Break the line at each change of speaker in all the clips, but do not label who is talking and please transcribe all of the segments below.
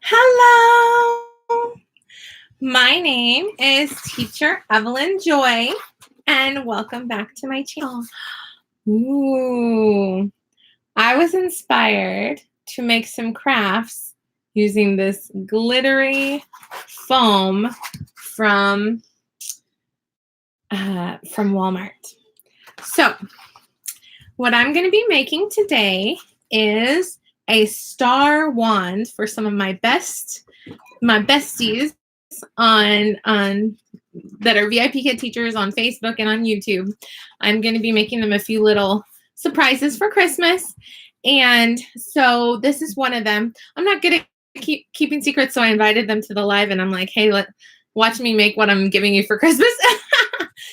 Hello, my name is Teacher Evelyn Joy, and welcome back to my channel. Ooh, I was inspired to make some crafts using this glittery foam from Walmart. So, what I'm going to be making today is a star wand for some of my besties on that are VIPKID teachers on Facebook and on YouTube. I'm going to be making them a few little surprises for Christmas, and so this is one of them. I'm not good at keeping secrets, so I invited them to the live, and I'm like, hey, watch me make what I'm giving you for Christmas.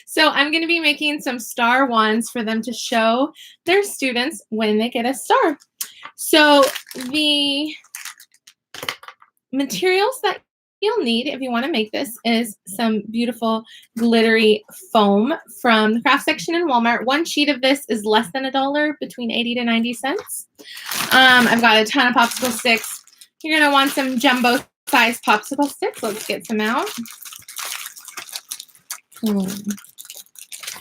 So I'm going to be making some star wands for them to show their students when they get a star. So the materials that you'll need if you want to make this is some beautiful glittery foam from the craft section in Walmart. One sheet of this is less than $1, between 80 to 90 cents. I've got a ton of popsicle sticks. You're going to want some jumbo size popsicle sticks. Let's get some out.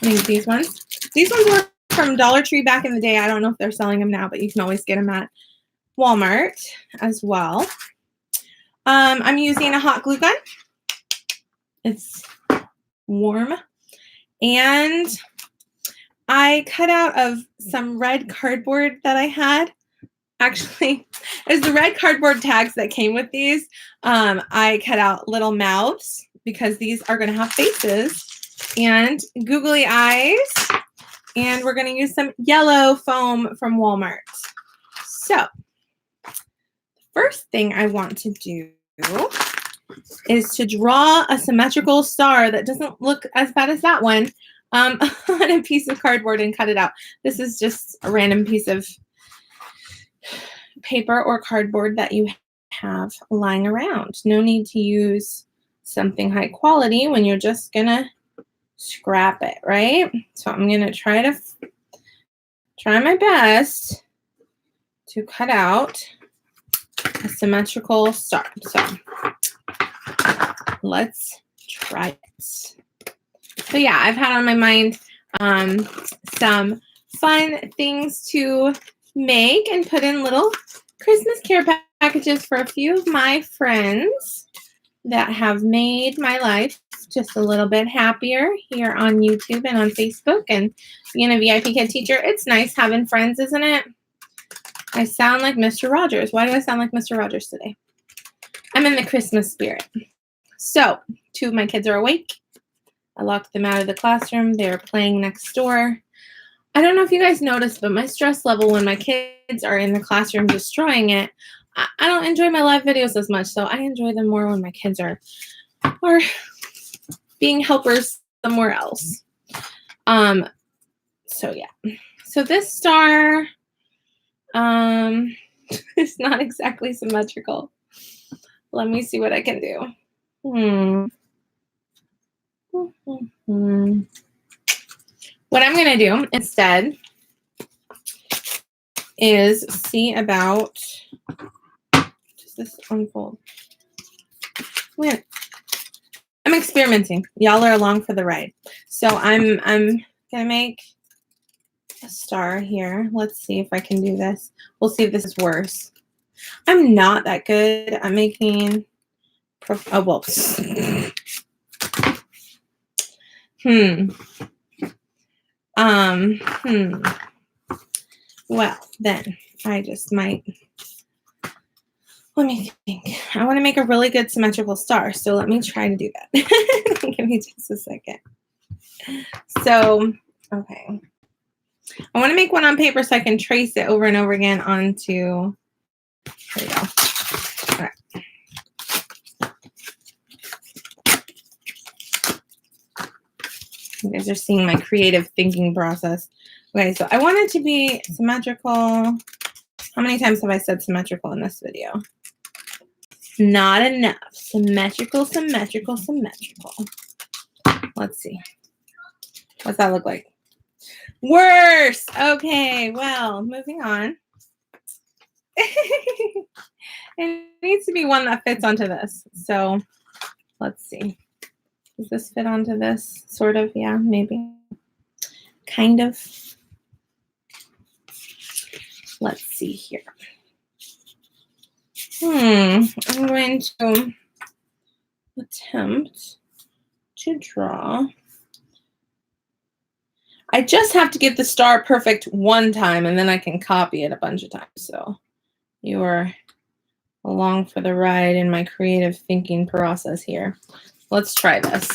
Maybe these ones. These ones were from Dollar Tree back in the day. I don't know if they're selling them now, but you can always get them at Walmart as well. I'm using a hot glue gun. It's warm. And I cut out of some red cardboard that I had. Actually, it was the red cardboard tags that came with these. I cut out little mouths because these are going to have faces and googly eyes. And we're going to use some yellow foam from Walmart. So, first thing I want to do is to draw a symmetrical star that doesn't look as bad as that one on a piece of cardboard and cut it out. This is just a random piece of paper or cardboard that you have lying around. No need to use something high quality when you're just going to scrap it, right? So I'm going to try my best to cut out a symmetrical star. So let's try it. So yeah, I've had on my mind some fun things to make and put in little Christmas care packages for a few of my friends that have made my life just a little bit happier here on YouTube and on Facebook. And being a VIPKID teacher, it's nice having friends, isn't it? I sound like Mr. Rogers. Why do I sound like Mr. Rogers today? I'm in the Christmas spirit. So, two of my kids are awake. I locked them out of the classroom. They're playing next door. I don't know if you guys noticed, but my stress level when my kids are in the classroom destroying it, I don't enjoy my live videos as much, so I enjoy them more when my kids are being helpers somewhere else. So yeah. So this star is not exactly symmetrical. Let me see what I can do. What I'm going to do instead is see about, does this unfold? I'm experimenting. Y'all are along for the ride. So I'm going to make a star here. Let's see if I can do this. We'll see if this is worse. I'm not that good at making, well, well, then I just might, let me think. I want to make a really good symmetrical star, so let me try to do that. Give me just a second. So, okay. I want to make one on paper so I can trace it over and over again onto, there we go. All right. You guys are seeing my creative thinking process. Okay, so I want it to be symmetrical. How many times have I said symmetrical in this video? Not enough. Symmetrical, symmetrical, symmetrical. Let's see. What's that look like? Worse. Okay, well, moving on. It needs to be one that fits onto this. So let's see. Does this fit onto this? Sort of, yeah, maybe. Kind of. Let's see here. I'm going to attempt to draw. I just have to get the star perfect one time, and then I can copy it a bunch of times. So you are along for the ride in my creative thinking process here. Let's try this.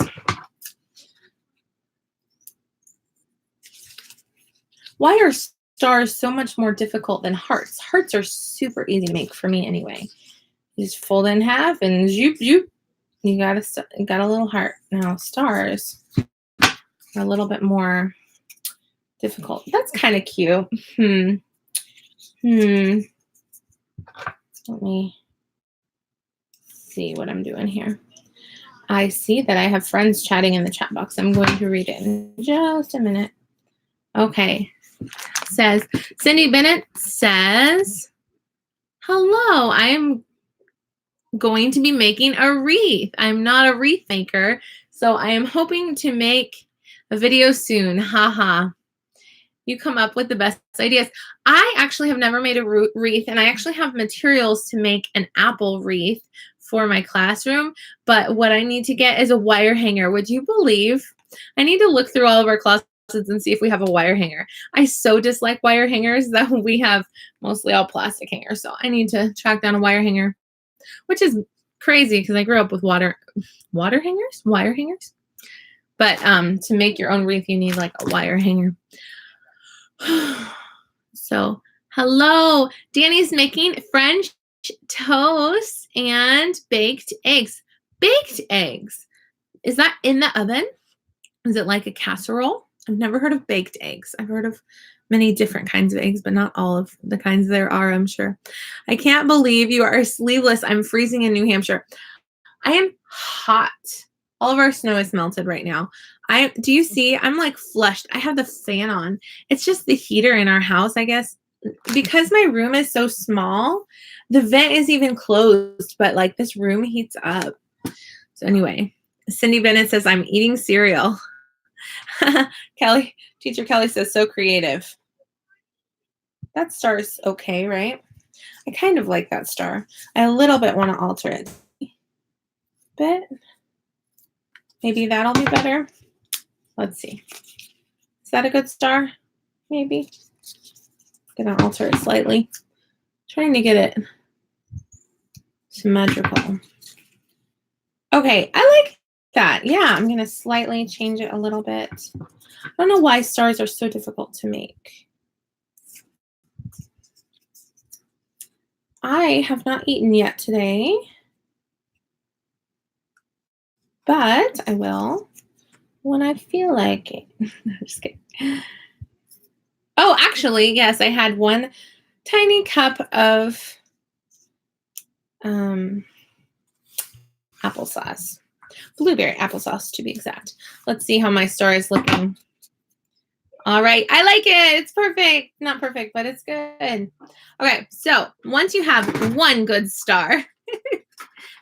Why are stars so much more difficult than hearts? Hearts are super easy to make for me anyway. You just fold it in half and zoop, zoop. You got a little heart. Now stars are a little bit more difficult. That's kind of cute. Let me see what I'm doing here. I see that I have friends chatting in the chat box. I'm going to read it in just a minute. Okay. Says, Cindy Bennett says, hello, I am going to be making a wreath. I'm not a wreath maker, so I am hoping to make a video soon. Haha. You come up with the best ideas. I actually have never made a wreath, and I actually have materials to make an apple wreath for my classroom, but what I need to get is a wire hanger. Would you believe? I need to look through all of our closets and see if we have a wire hanger. I so dislike wire hangers that we have mostly all plastic hangers, so I need to track down a wire hanger, which is crazy because I grew up with wire hangers. But to make your own wreath, you need like a wire hanger. So, hello. Dani's making French toast and baked eggs. Baked eggs. Is that in the oven? Is it like a casserole? I've never heard of baked eggs. I've heard of many different kinds of eggs, but not all of the kinds there are, I'm sure. I can't believe you are sleeveless. I'm freezing in New Hampshire. I am hot. All of our snow is melted right now. Do you see? I'm like flushed. I have the fan on. It's just the heater in our house, I guess. Because my room is so small, the vent is even closed, but like this room heats up. So anyway, Cindy Bennett says, I'm eating cereal. Teacher Kelly says, so creative. That star is okay, right? I kind of like that star. I a little bit want to alter it. But maybe that'll be better. Let's see. Is that a good star? Maybe. Gonna alter it slightly. Trying to get it symmetrical. Okay, I like that. Yeah, I'm gonna slightly change it a little bit. I don't know why stars are so difficult to make. I have not eaten yet today, but I will when I feel like it. I'm just kidding. Oh, actually, yes, I had one tiny cup of applesauce. Blueberry applesauce, to be exact. Let's see how my star is looking. All right, I like it. It's perfect. Not perfect, but it's good. Okay, so once you have one good star,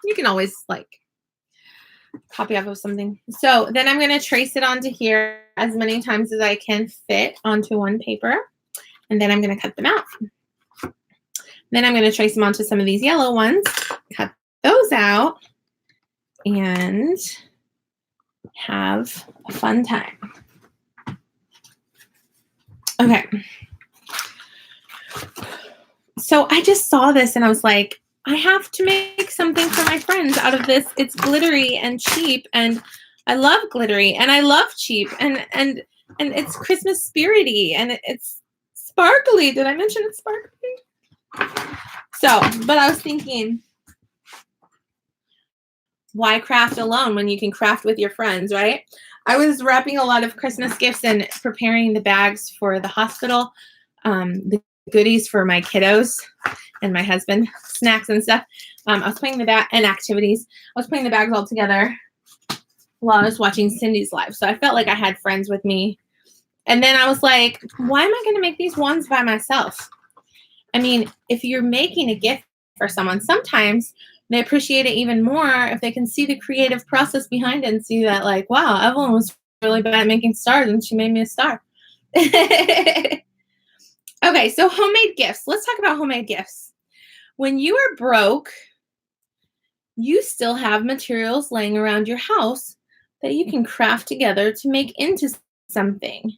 you can always like copy off of something. So then I'm going to trace it onto here as many times as I can fit onto one paper. And then I'm going to cut them out. Then I'm going to trace them onto some of these yellow ones, cut those out, and have a fun time. Okay. So I just saw this and I was like, I have to make something for my friends out of this. It's glittery and cheap, and I love glittery and I love cheap, and it's Christmas spirity and it's sparkly. Did I mention it's sparkly? So, but I was thinking, why craft alone when you can craft with your friends, right? I was wrapping a lot of Christmas gifts and preparing the bags for the hospital, the goodies for my kiddos and my husband, snacks and stuff. I was putting the bag and activities. I was putting the bags all together while I was watching Cindy's live. So I felt like I had friends with me. And then I was like, why am I going to make these ones by myself? I mean, if you're making a gift for someone, sometimes they appreciate it even more if they can see the creative process behind it and see that, like, wow, Evelyn was really bad at making stars and she made me a star. Okay, so homemade gifts. Let's talk about homemade gifts. When you are broke, you still have materials laying around your house that you can craft together to make into something.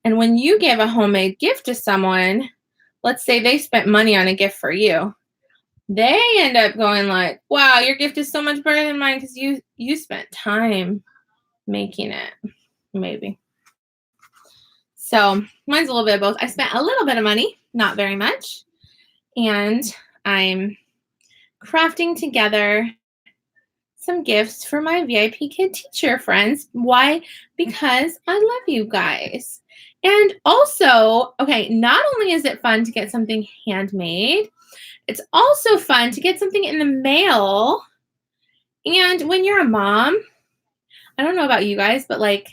And when you give a homemade gift to someone, let's say they spent money on a gift for you, they end up going like, wow, your gift is so much better than mine because you spent time making it, maybe. So mine's a little bit of both. I spent a little bit of money, not very much, and I'm crafting together some gifts for my VIPKID teacher friends. Why? Because I love you guys. And also, okay, not only is it fun to get something handmade, it's also fun to get something in the mail. And when you're a mom, I don't know about you guys, but like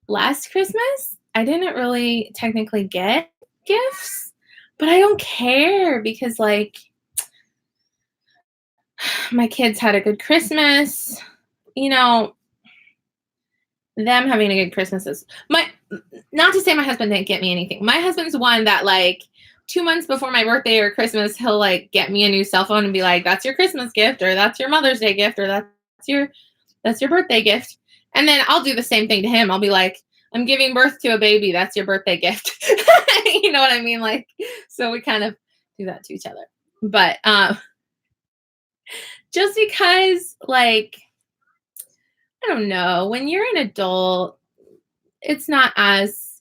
last Christmas, I didn't really technically get gifts, but I don't care because like my kids had a good Christmas. You know, them having a good Christmas is not to say my husband didn't get me anything. My husband's one that like 2 months before my birthday or Christmas, he'll like get me a new cell phone and be like, that's your Christmas gift, or that's your Mother's Day gift, or that's your birthday gift. And then I'll do the same thing to him. I'll be like, I'm giving birth to a baby. That's your birthday gift. You know what I mean? Like, so we kind of do that to each other. But just because, like, I don't know, when you're an adult, it's not as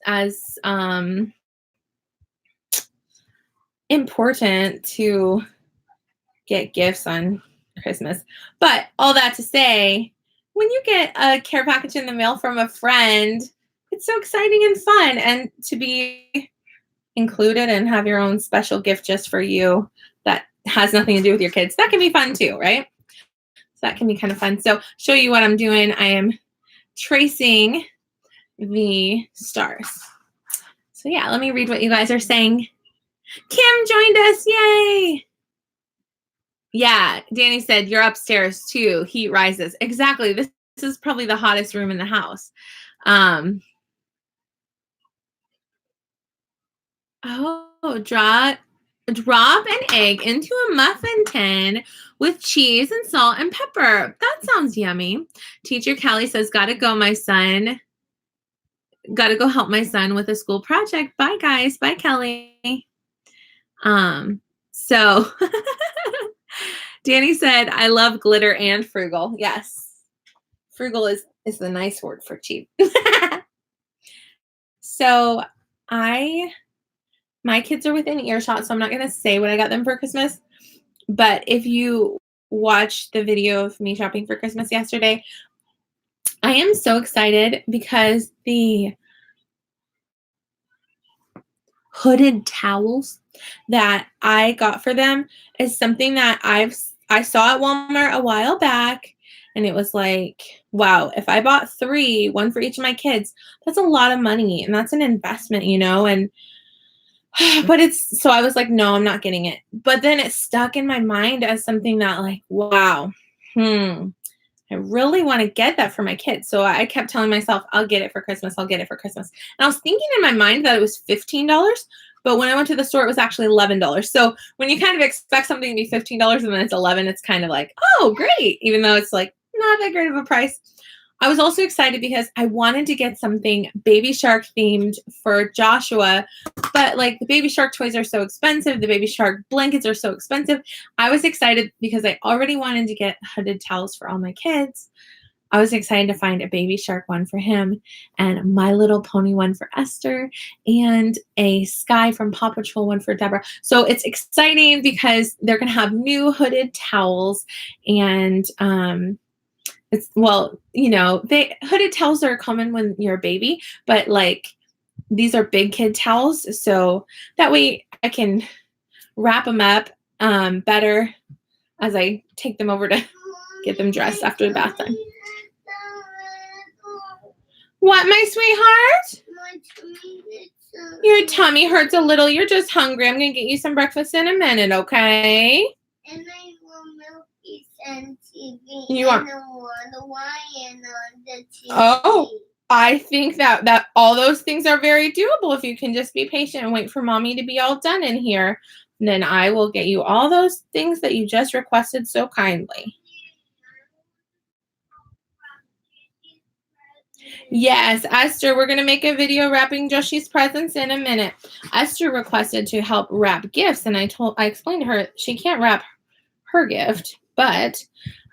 important to get gifts on Christmas. But all that to say, when you get a care package in the mail from a friend, it's so exciting and fun. And to be included and have your own special gift just for you that has nothing to do with your kids, that can be fun too, right? So that can be kind of fun. So show you what I'm doing. I am tracing the stars. So yeah, let me read what you guys are saying. Kim joined us. Yay. Yeah, Dani said you're upstairs too. Heat rises. Exactly. This is probably the hottest room in the house. Drop an egg into a muffin tin with cheese and salt and pepper. That sounds yummy. Teacher Callie says, gotta go, my son. Gotta go help my son with a school project. Bye, guys. Bye, Kelly. So Dani said, I love glitter and frugal. Yes. Frugal is the nice word for cheap. So my kids are within earshot, so I'm not going to say what I got them for Christmas. But if you watched the video of me shopping for Christmas yesterday, I am so excited because the hooded towels that I got for them is something that I saw at Walmart a while back, and it was like, wow, if I bought 3, one for each of my kids, that's a lot of money, and that's an investment, you know, and but so I was like, no, I'm not getting it. But then it stuck in my mind as something that like, wow, I really want to get that for my kids. So I kept telling myself, I'll get it for Christmas. I'll get it for Christmas. And I was thinking in my mind that it was $15, but when I went to the store, it was actually $11. So when you kind of expect something to be $15 and then it's $11, it's kind of like, oh, great. Even though it's like not that great of a price. I was also excited because I wanted to get something Baby Shark themed for Joshua, but like the Baby Shark toys are so expensive. The Baby Shark blankets are so expensive. I was excited because I already wanted to get hooded towels for all my kids. I was excited to find a Baby Shark one for him and My Little Pony one for Esther and a Sky from Paw Patrol one for Deborah. So it's exciting because they're going to have new hooded towels and, well, you know, hooded towels are common when you're a baby, but like these are big kid towels. So that way I can wrap them up better as I take them over to get them dressed after the bath time. What, my sweetheart? Your tummy hurts a little. You're just hungry. I'm going to get you some breakfast in a minute, okay?
And I want Milky and TV.
You want
the Hawaiian on the TV.
Oh, I think that all those things are very doable. If you can just be patient and wait for mommy to be all done in here, then I will get you all those things that you just requested so kindly. Yes, Esther, we're going to make a video wrapping Joshi's presents in a minute. Esther requested to help wrap gifts, and I explained to her she can't wrap her gift, but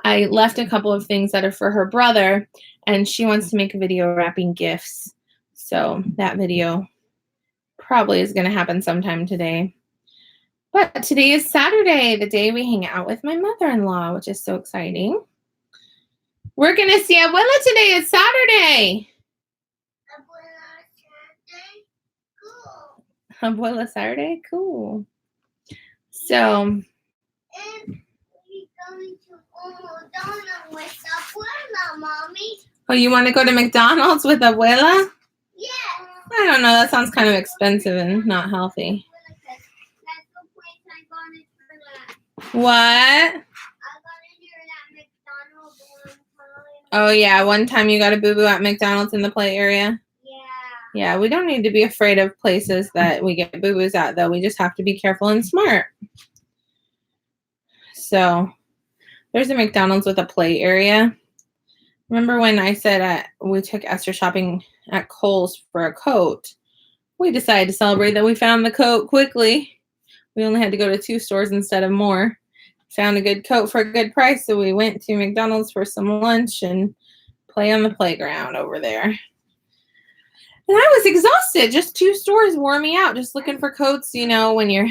I left a couple of things that are for her brother, and she wants to make a video wrapping gifts. So that video probably is going to happen sometime today. But today is Saturday, the day we hang out with my mother-in-law, which is so exciting. We're going to see Abuela today. It's Saturday. Abuela Saturday? Cool. So.
And we're going to McDonald's with Abuela, Mommy.
Oh, you want to go to McDonald's with Abuela?
Yeah.
I don't know. That sounds kind of expensive and not healthy. What? Oh, yeah. One time you got a boo-boo at McDonald's in the play area?
Yeah.
Yeah, we don't need to be afraid of places that we get boo-boos at, though. We just have to be careful and smart. So, there's a McDonald's with a play area. Remember when I said we took Esther shopping at Kohl's for a coat? We decided to celebrate that we found the coat quickly. We only had to go to 2 stores instead of more. Found a good coat for a good price, so we went to McDonald's for some lunch and play on the playground over there. And I was exhausted. Just 2 stores wore me out, just looking for coats, you know, when you're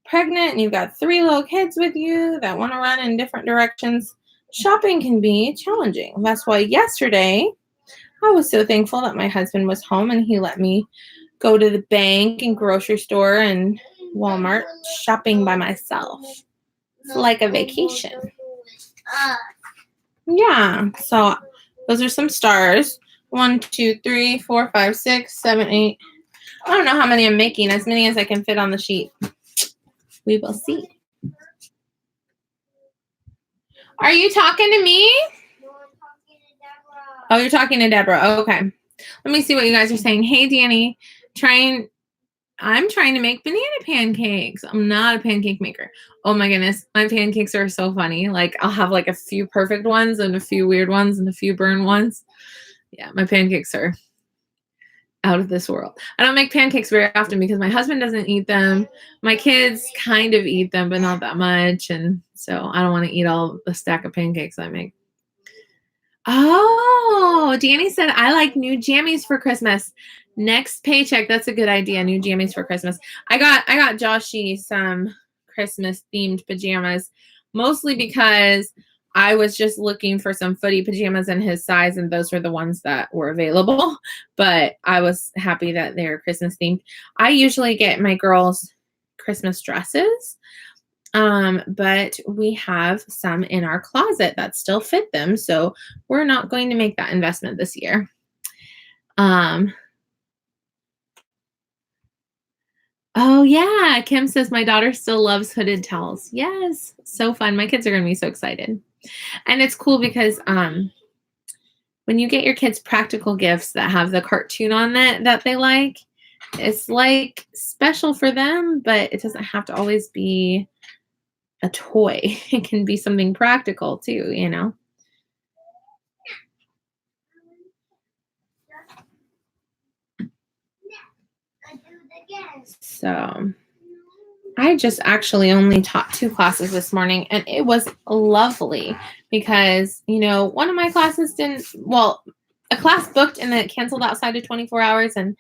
pregnant and you've got 3 little kids with you that want to run in different directions. Shopping can be challenging. That's why yesterday I was so thankful that my husband was home and he let me go to the bank and grocery store and Walmart shopping by myself. It's like a vacation. Yeah, so those are some stars. 1, 2, 3, 4, 5, 6, 7, 8. I don't know how many I'm making, as many as I can fit on the sheet. We will see. Are you talking to me?
No, I'm talking to Deborah.
Oh, you're talking to Deborah. Oh, okay. Let me see what you guys are saying. Hey, Dani, I'm trying to make banana pancakes. I'm not a pancake maker. Oh my goodness. My pancakes are so funny. Like I'll have like a few perfect ones and a few weird ones and a few burn ones. Yeah, my pancakes are out of this world. I don't make pancakes very often because my husband doesn't eat them. My kids kind of eat them, but not that much. And so I don't want to eat all the stack of pancakes I make. Oh, Dani said, I like new jammies for Christmas. Next paycheck. That's a good idea. New jammies for Christmas. I got Joshi some Christmas themed pajamas, mostly because I was just looking for some footy pajamas in his size, and those were the ones that were available. But I was happy that they're Christmas themed. I usually get my girls Christmas dresses. But we have some in our closet that still fit them, so we're not going to make that investment this year. Oh yeah, Kim says my daughter still loves hooded towels. Yes, so fun. My kids are going to be so excited. And it's cool because when you get your kids practical gifts that have the cartoon on it that they like, it's like special for them, but it doesn't have to always be a toy. It can be something practical too, you know. So I just actually only taught 2 classes this morning, and it was lovely because, you know, one of my classes a class booked and then it canceled outside of 24 hours and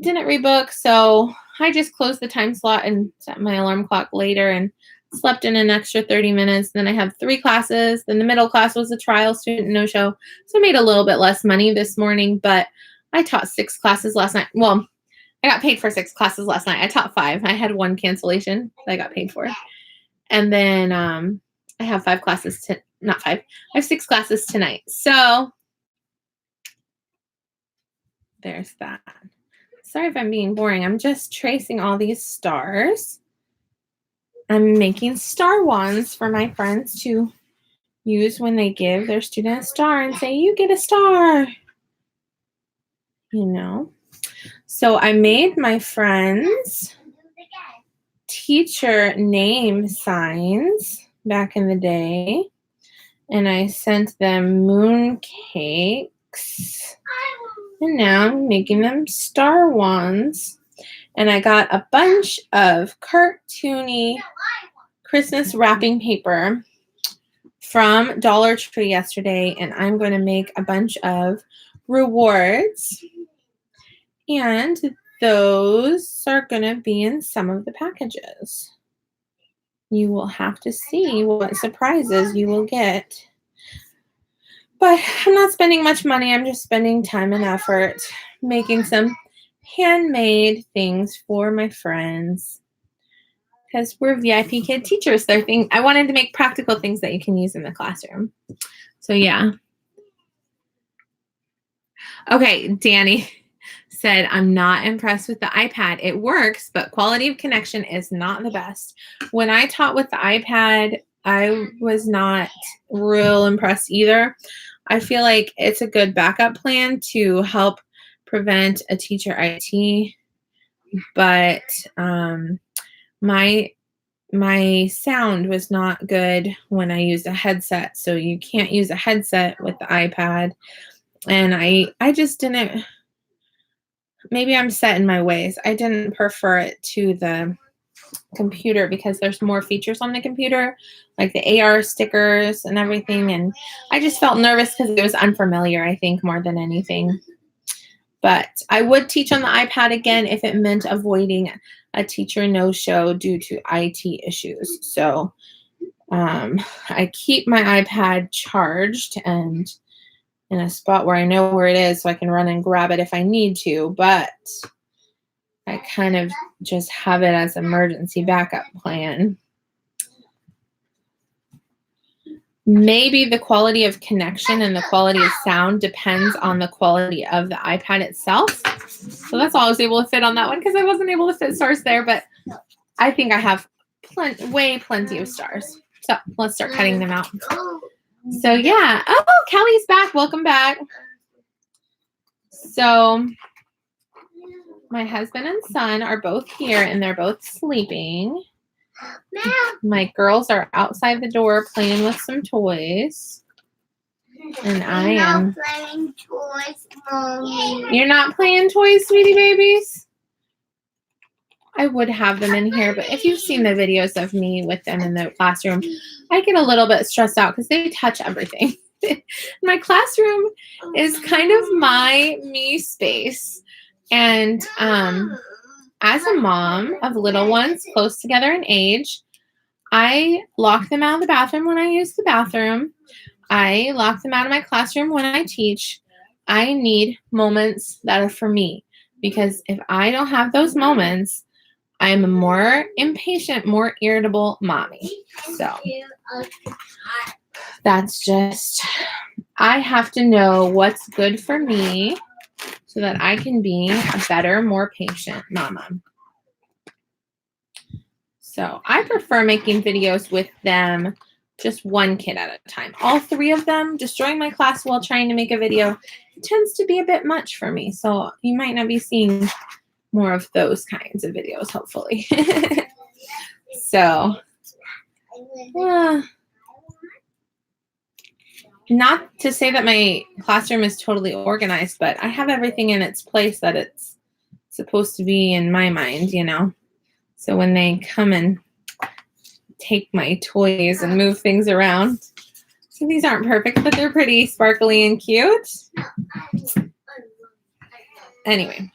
didn't rebook. So I just closed the time slot and set my alarm clock later and slept in an extra 30 minutes. Then I have 3 classes. Then the middle class was a trial student no-show. So I made a little bit less money this morning, but I taught 6 classes last night. Well, I got paid for 6 classes last night. I taught 5. I had 1 cancellation that I got paid for. And then I have 5 classes not 5. I have 6 classes tonight. So there's that. Sorry if I'm being boring. I'm just tracing all these stars. I'm making star wands for my friends to use when they give their student a star and say, you get a star. You know? So I made my friends teacher name signs back in the day, and I sent them moon cakes, and now I'm making them star wands. And I got a bunch of cartoony Christmas wrapping paper from Dollar Tree yesterday, and I'm going to make a bunch of rewards, and those are going to be in some of the packages. You will have to see what surprises you will get. But I'm not spending much money. I'm just spending time and effort making some handmade things for my friends. Because we're VIPKID teachers. I wanted to make practical things that you can use in the classroom. So yeah. Okay, Dani said, I'm not impressed with the iPad. It works, but quality of connection is not the best. When I taught with the iPad, I was not real impressed either. I feel like it's a good backup plan to help prevent a teacher IT, but my sound was not good when I used a headset, so you can't use a headset with the iPad. And I just didn't, maybe I'm set in my ways. I didn't prefer it to the computer because there's more features on the computer, like the AR stickers and everything. And I just felt nervous because it was unfamiliar, I think, more than anything. But I would teach on the iPad again if it meant avoiding a teacher no-show due to IT issues. So I keep my iPad charged and in a spot where I know where it is so I can run and grab it if I need to, but I kind of just have it as an emergency backup plan. Maybe the quality of connection and the quality of sound depends on the quality of the iPad itself. So that's all I was able to fit on that one because I wasn't able to fit stars there, but I think I have plenty of stars. So let's start cutting them out. So yeah. Oh, Kelly's back. Welcome back. So my husband and son are both here and they're both sleeping. My girls are outside the door playing with some toys. And I am
playing toys, Mommy.
You're not playing toys, sweetie babies? I would have them in here, but if you've seen the videos of me with them in the classroom, I get a little bit stressed out because they touch everything. My classroom is kind of my me space. And as a mom of little ones close together in age, I lock them out of the bathroom when I use the bathroom. I lock them out of my classroom when I teach. I need moments that are for me because if I don't have those moments, I am a more impatient, more irritable mommy. So that's just, I have to know what's good for me so that I can be a better, more patient mama. So I prefer making videos with them, just one kid at a time. All three of them destroying my class while trying to make a video tends to be a bit much for me. So you might not be seeing more of those kinds of videos, hopefully. So, not to say that my classroom is totally organized, but I have everything in its place that it's supposed to be in my mind, you know. So when they come and take my toys and move things around. So these aren't perfect, but they're pretty sparkly and cute. Anyway,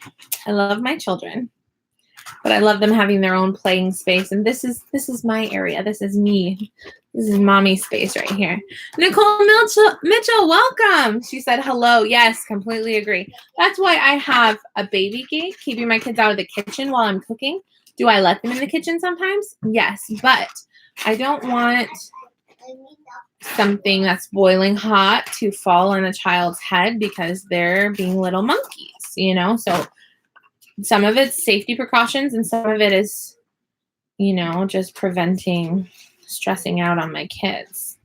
I love my children, but I love them having their own playing space. And this is my area. This is me. This is mommy's space right here. Nicole Mitchell, welcome. She said hello. Yes, completely agree. That's why I have a baby gate, keeping my kids out of the kitchen while I'm cooking. Do I let them in the kitchen sometimes? Yes, but I don't want something that's boiling hot to fall on a child's head because they're being little monkeys, you know? So some of it's safety precautions and some of it is you know, just preventing stressing out on my kids.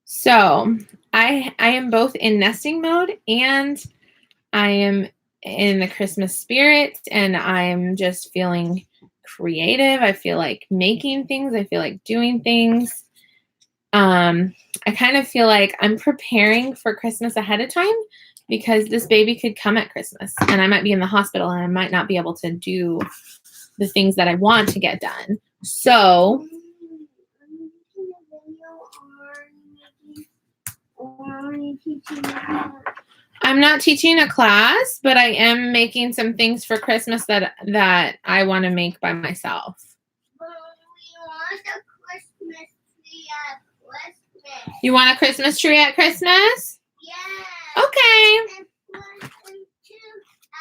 So I am both in nesting mode and I am in the Christmas spirit, and I'm just feeling creative. I feel like making things. I feel like doing things. I kind of feel like I'm preparing for Christmas ahead of time because this baby could come at Christmas and I might be in the hospital and I might not be able to do the things that I want to get done. So I'm not teaching a class, but I am making some things for Christmas that I want to make by myself.
We want a Christmas tree at Christmas.
You want a Christmas tree at Christmas?
Yeah.
Okay.
And one too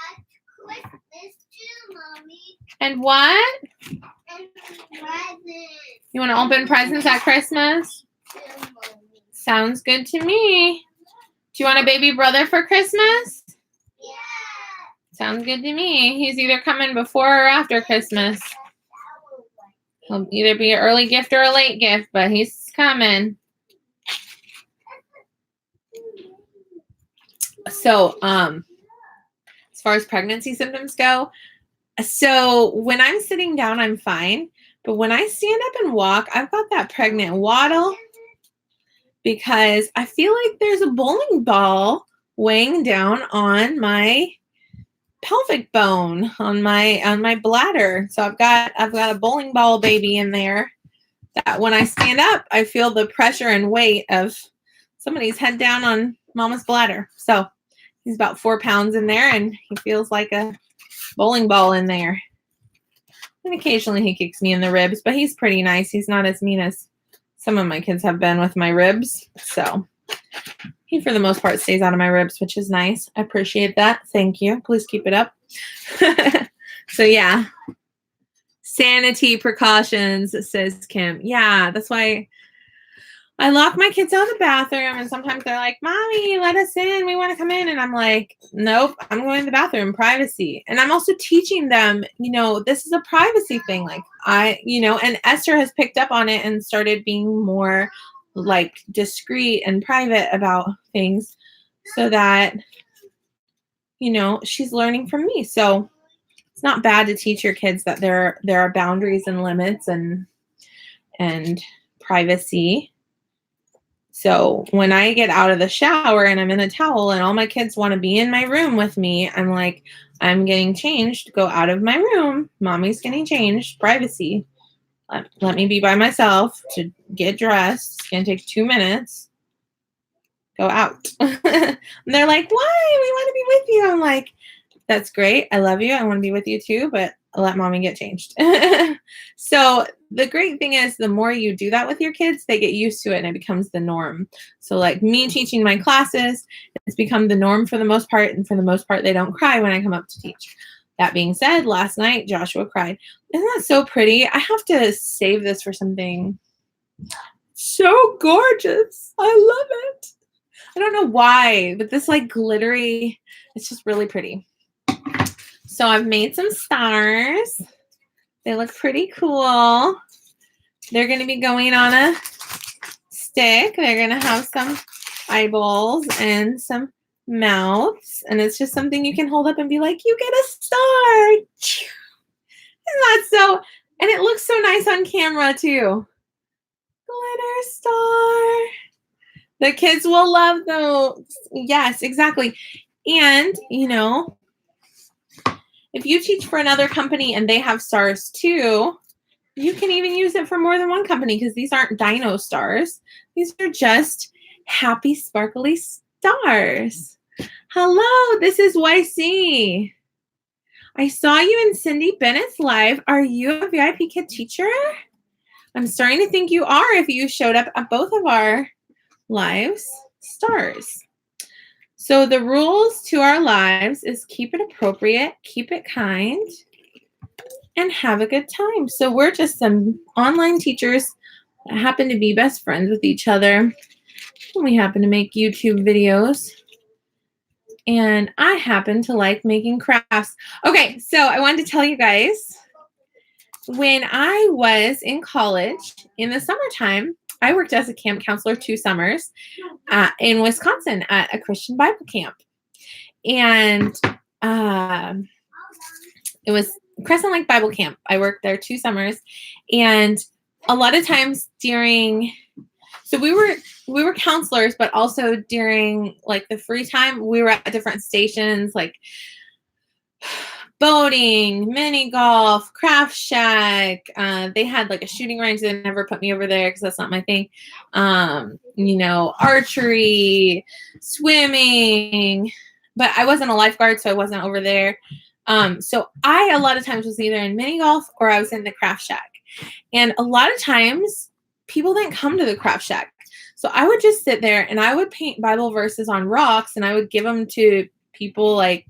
at Christmas too, Mommy.
And what?
And presents.
You want to open presents at Christmas?
Too, Mommy.
Sounds good to me. Do you want a baby brother for Christmas?
Yeah.
Sounds good to me. He's either coming before or after Christmas. He'll either be an early gift or a late gift, but he's coming. So, as far as pregnancy symptoms go, so when I'm sitting down, I'm fine. But when I stand up and walk, I've got that pregnant waddle because I feel like there's a bowling ball weighing down on my pelvic bone, on my bladder. So I've got a bowling ball baby in there that when I stand up, I feel the pressure and weight of somebody's head down on mama's bladder. So he's about 4 pounds in there and he feels like a bowling ball in there. And occasionally he kicks me in the ribs, but he's pretty nice. He's not as mean as some of my kids have been with my ribs. So he, for the most part, stays out of my ribs, which is nice. I appreciate that. Thank you. Please keep it up. So, yeah. Sanity precautions, says Kim. Yeah, that's why I lock my kids out of the bathroom, and sometimes they're like, Mommy, let us in. We want to come in. And I'm like, nope, I'm going to the bathroom, privacy. And I'm also teaching them, you know, this is a privacy thing. Like and Esther has picked up on it and started being more like discreet and private about things so that, you know, she's learning from me. So it's not bad to teach your kids that there are boundaries and limits and privacy. So when I get out of the shower and I'm in a towel and all my kids want to be in my room with me, I'm like, I'm getting changed. Go out of my room. Mommy's getting changed. Privacy. Let me be by myself to get dressed. It's going to take 2 minutes. Go out. And they're like, why? We want to be with you. I'm like, that's great. I love you. I want to be with you too, but let mommy get changed. So the great thing is the more you do that with your kids, they get used to it and it becomes the norm. So like me teaching my classes, it's become the norm for the most part. And for the most part, they don't cry when I come up to teach. That being said, last night, Joshua cried. Isn't that so pretty? I have to save this for something so gorgeous. I love it. I don't know why, but this like glittery, it's just really pretty. So I've made some stars. They look pretty cool. They're going to be going on a stick. They're going to have some eyeballs and some mouths. And it's just something you can hold up and be like, you get a star. Isn't that so? And it looks so nice on camera too. Glitter star. The kids will love those. Yes, exactly. And, you know, if you teach for another company and they have stars too, you can even use it for more than one company because these aren't dino stars. These are just happy, sparkly stars. Hello, this is YC. I saw you in Cindy Bennett's live. Are you a VIPKID teacher? I'm starting to think you are if you showed up at both of our lives. Stars. So the rules to our lives is keep it appropriate, keep it kind, and have a good time. So we're just some online teachers that happen to be best friends with each other. And we happen to make YouTube videos And I happen to like making crafts. Okay, so I wanted to tell you guys, when I was in college in the summertime, I worked as a camp counselor 2 summers in Wisconsin at a Christian Bible camp. And it was Crescent Lake Bible Camp. I worked there 2 summers. And a lot of times during, so we were counselors, but also during like the free time, we were at different stations like boating, mini golf, craft shack. They had like a shooting range. They never put me over there because that's not my thing. You know, archery, swimming, but I wasn't a lifeguard, so I wasn't over there. So I, a lot of times, was either in mini golf or I was in the craft shack. And a lot of times people didn't come to the craft shack. So I would just sit there and I would paint Bible verses on rocks and I would give them to people like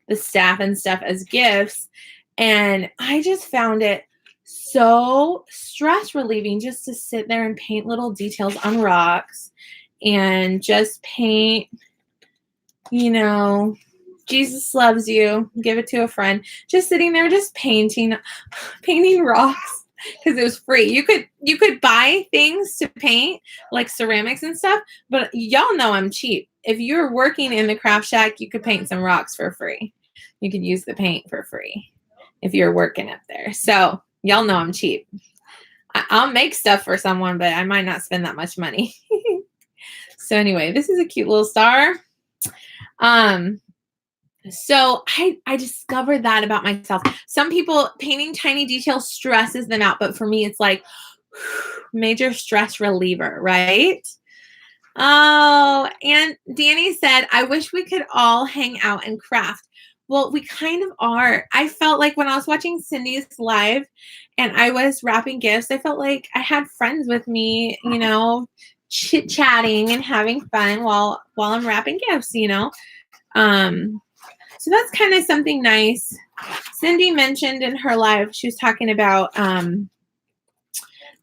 the staff and stuff as gifts. And I just found it so stress relieving just to sit there and paint little details on rocks and just paint, you know, Jesus loves you, give it to a friend. Just sitting there, just painting rocks because it was free. You could buy things to paint like ceramics and stuff, but y'all know I'm cheap. If you're working in the craft shack, you could paint some rocks for free. You could use the paint for free if you're working up there. So y'all know I'm cheap. I'll make stuff for someone, but I might not spend that much money. So anyway, this is a cute little star. So I discovered that about myself. Some people, painting tiny details stresses them out, but for me, it's like major stress reliever, right? Oh, and Dani said, I wish we could all hang out and craft. Well, we kind of are. I felt like when I was watching Cindy's live and I was wrapping gifts, I felt like I had friends with me, you know, chit-chatting and having fun while I'm wrapping gifts, you know. So that's kind of something nice. Cindy mentioned in her live, she was talking about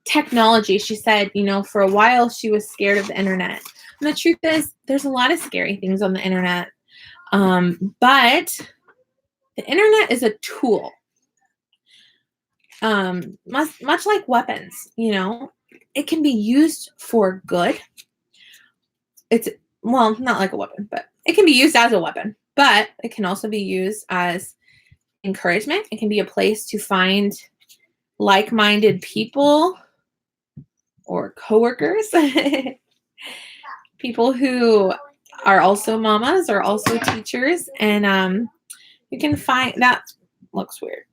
technology. She said, you know, for a while she was scared of the internet. And the truth is, there's a lot of scary things on the internet. But the internet is a tool. Much like weapons, you know, it can be used for good. It's, well, not like a weapon, but it can be used as a weapon. But it can also be used as encouragement. It can be a place to find like-minded people or coworkers, people who are also mamas or also teachers. And you can find, that looks weird.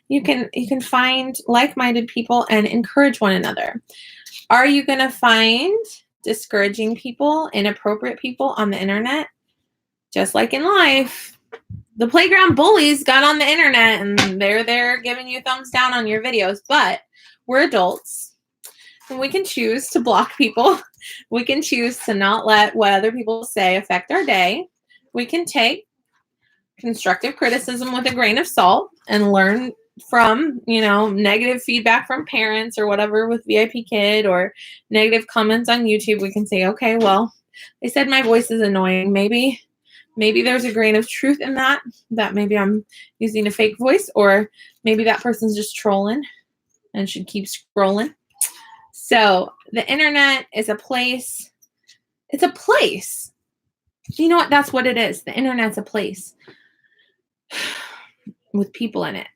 You can find like-minded people and encourage one another. Are you going to find discouraging people, inappropriate people on the internet? Just like in life, the playground bullies got on the internet and they're there giving you thumbs down on your videos, but we're adults and we can choose to block people. We can choose to not let what other people say affect our day. We can take constructive criticism with a grain of salt and learn from, you know, negative feedback from parents or whatever with VIPKID or negative comments on YouTube. We can say, okay, well, they said my voice is annoying. Maybe there's a grain of truth in that maybe I'm using a fake voice, or maybe that person's just trolling and should keep scrolling. So the internet is a place. It's a place. You know what? That's what it is. The internet's a place with people in it.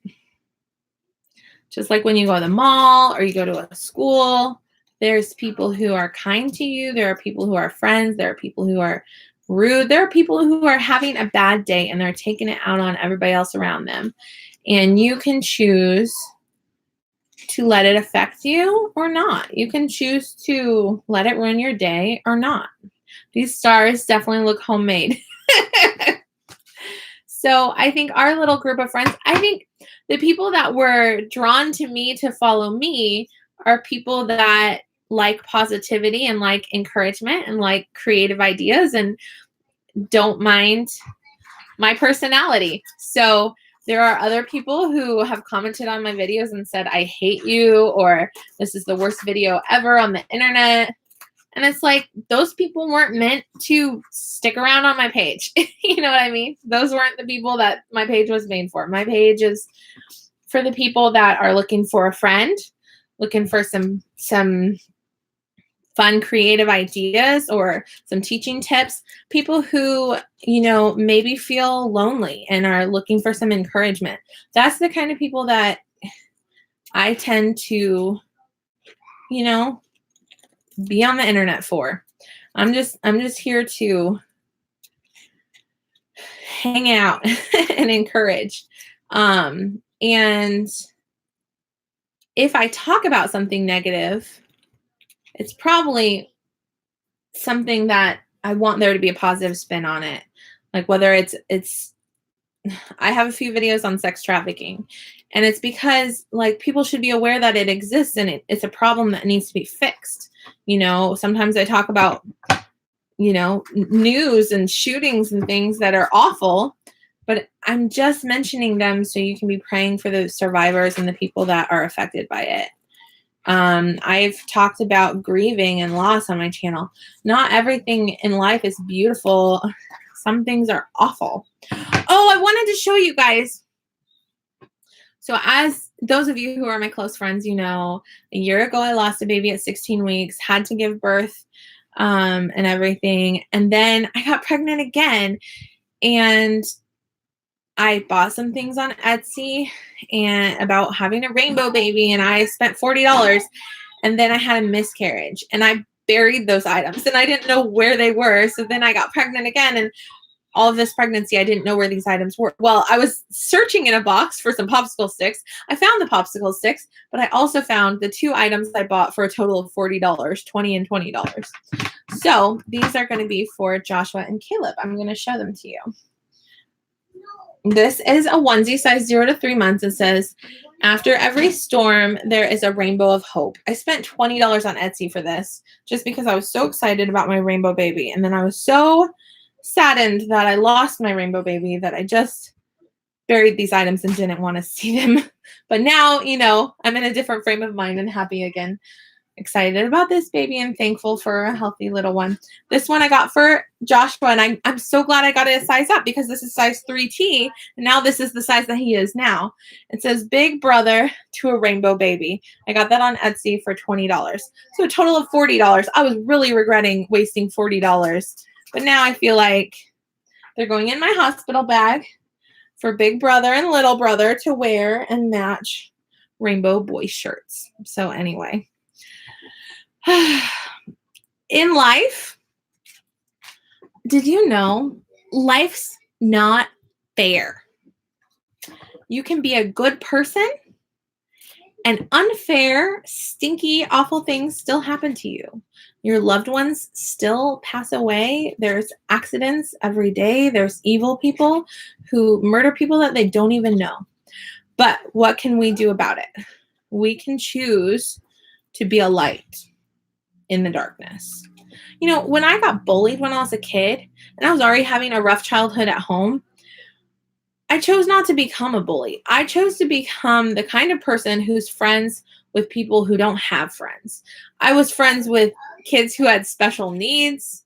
Just like when you go to the mall or you go to a school, there's people who are kind to you. There are people who are friends. There are people who are rude. There are people who are having a bad day and they're taking it out on everybody else around them. And you can choose to let it affect you or not. You can choose to let it ruin your day or not. These stars definitely look homemade. So I think our little group of friends, I think the people that were drawn to me to follow me are people that like positivity and like encouragement and like creative ideas and don't mind my personality. So there are other people who have commented on my videos and said, I hate you, or this is the worst video ever on the internet. And it's like, those people weren't meant to stick around on my page. You know what I mean? Those weren't the people that my page was made for. My page is for the people that are looking for a friend, looking for some fun, creative ideas or some teaching tips. People who, you know, maybe feel lonely and are looking for some encouragement. That's the kind of people that I tend to, you know, be on the internet for. I'm just here to hang out and encourage. And if I talk about something negative, it's probably something that I want there to be a positive spin on it. Like whether it's I have a few videos on sex trafficking, and it's because like people should be aware that it exists and it's a problem that needs to be fixed. You know, sometimes I talk about, you know, news and shootings and things that are awful, but I'm just mentioning them so you can be praying for the survivors and the people that are affected by it. I've talked about grieving and loss on my channel. Not everything in life is beautiful. Some things are awful. Oh, I wanted to show you guys. So as those of you who are my close friends, you know, a year ago, I lost a baby at 16 weeks, had to give birth, and everything. And then I got pregnant again, and I bought some things on Etsy and about having a rainbow baby, and I spent $40, and then I had a miscarriage, and I buried those items, and I didn't know where they were. So then I got pregnant again, and all of this pregnancy, I didn't know where these items were. Well, I was searching in a box for some popsicle sticks. I found the popsicle sticks, but I also found the 2 items I bought for a total of $40, $20 and $20. So these are going to be for Joshua and Caleb. I'm going to show them to you. This is a onesie, size 0 to 3 months. It says, after every storm, there is a rainbow of hope. I spent $20 on Etsy for this just because I was so excited about my rainbow baby. And then I was so saddened that I lost my rainbow baby that I just buried these items and didn't want to see them. But now, you know, I'm in a different frame of mind and happy again. Excited about this baby and thankful for a healthy little one. This one I got for Joshua, and I'm so glad I got it a size up because this is size 3T, and now this is the size that he is now. It says big brother to a rainbow baby. I got that on Etsy for $20. So a total of $40. I was really regretting wasting $40, but now I feel like they're going in my hospital bag for big brother and little brother to wear and match rainbow boy shirts. So anyway, in life, did you know life's not fair? You can be a good person and unfair, stinky, awful things still happen to you. Your loved ones still pass away. There's accidents every day. There's evil people who murder people that they don't even know. But what can we do about it? We can choose to be a light in the darkness. You know, when I got bullied when I was a kid and I was already having a rough childhood at home, I chose not to become a bully. I chose to become the kind of person who's friends with people who don't have friends. I was friends with kids who had special needs.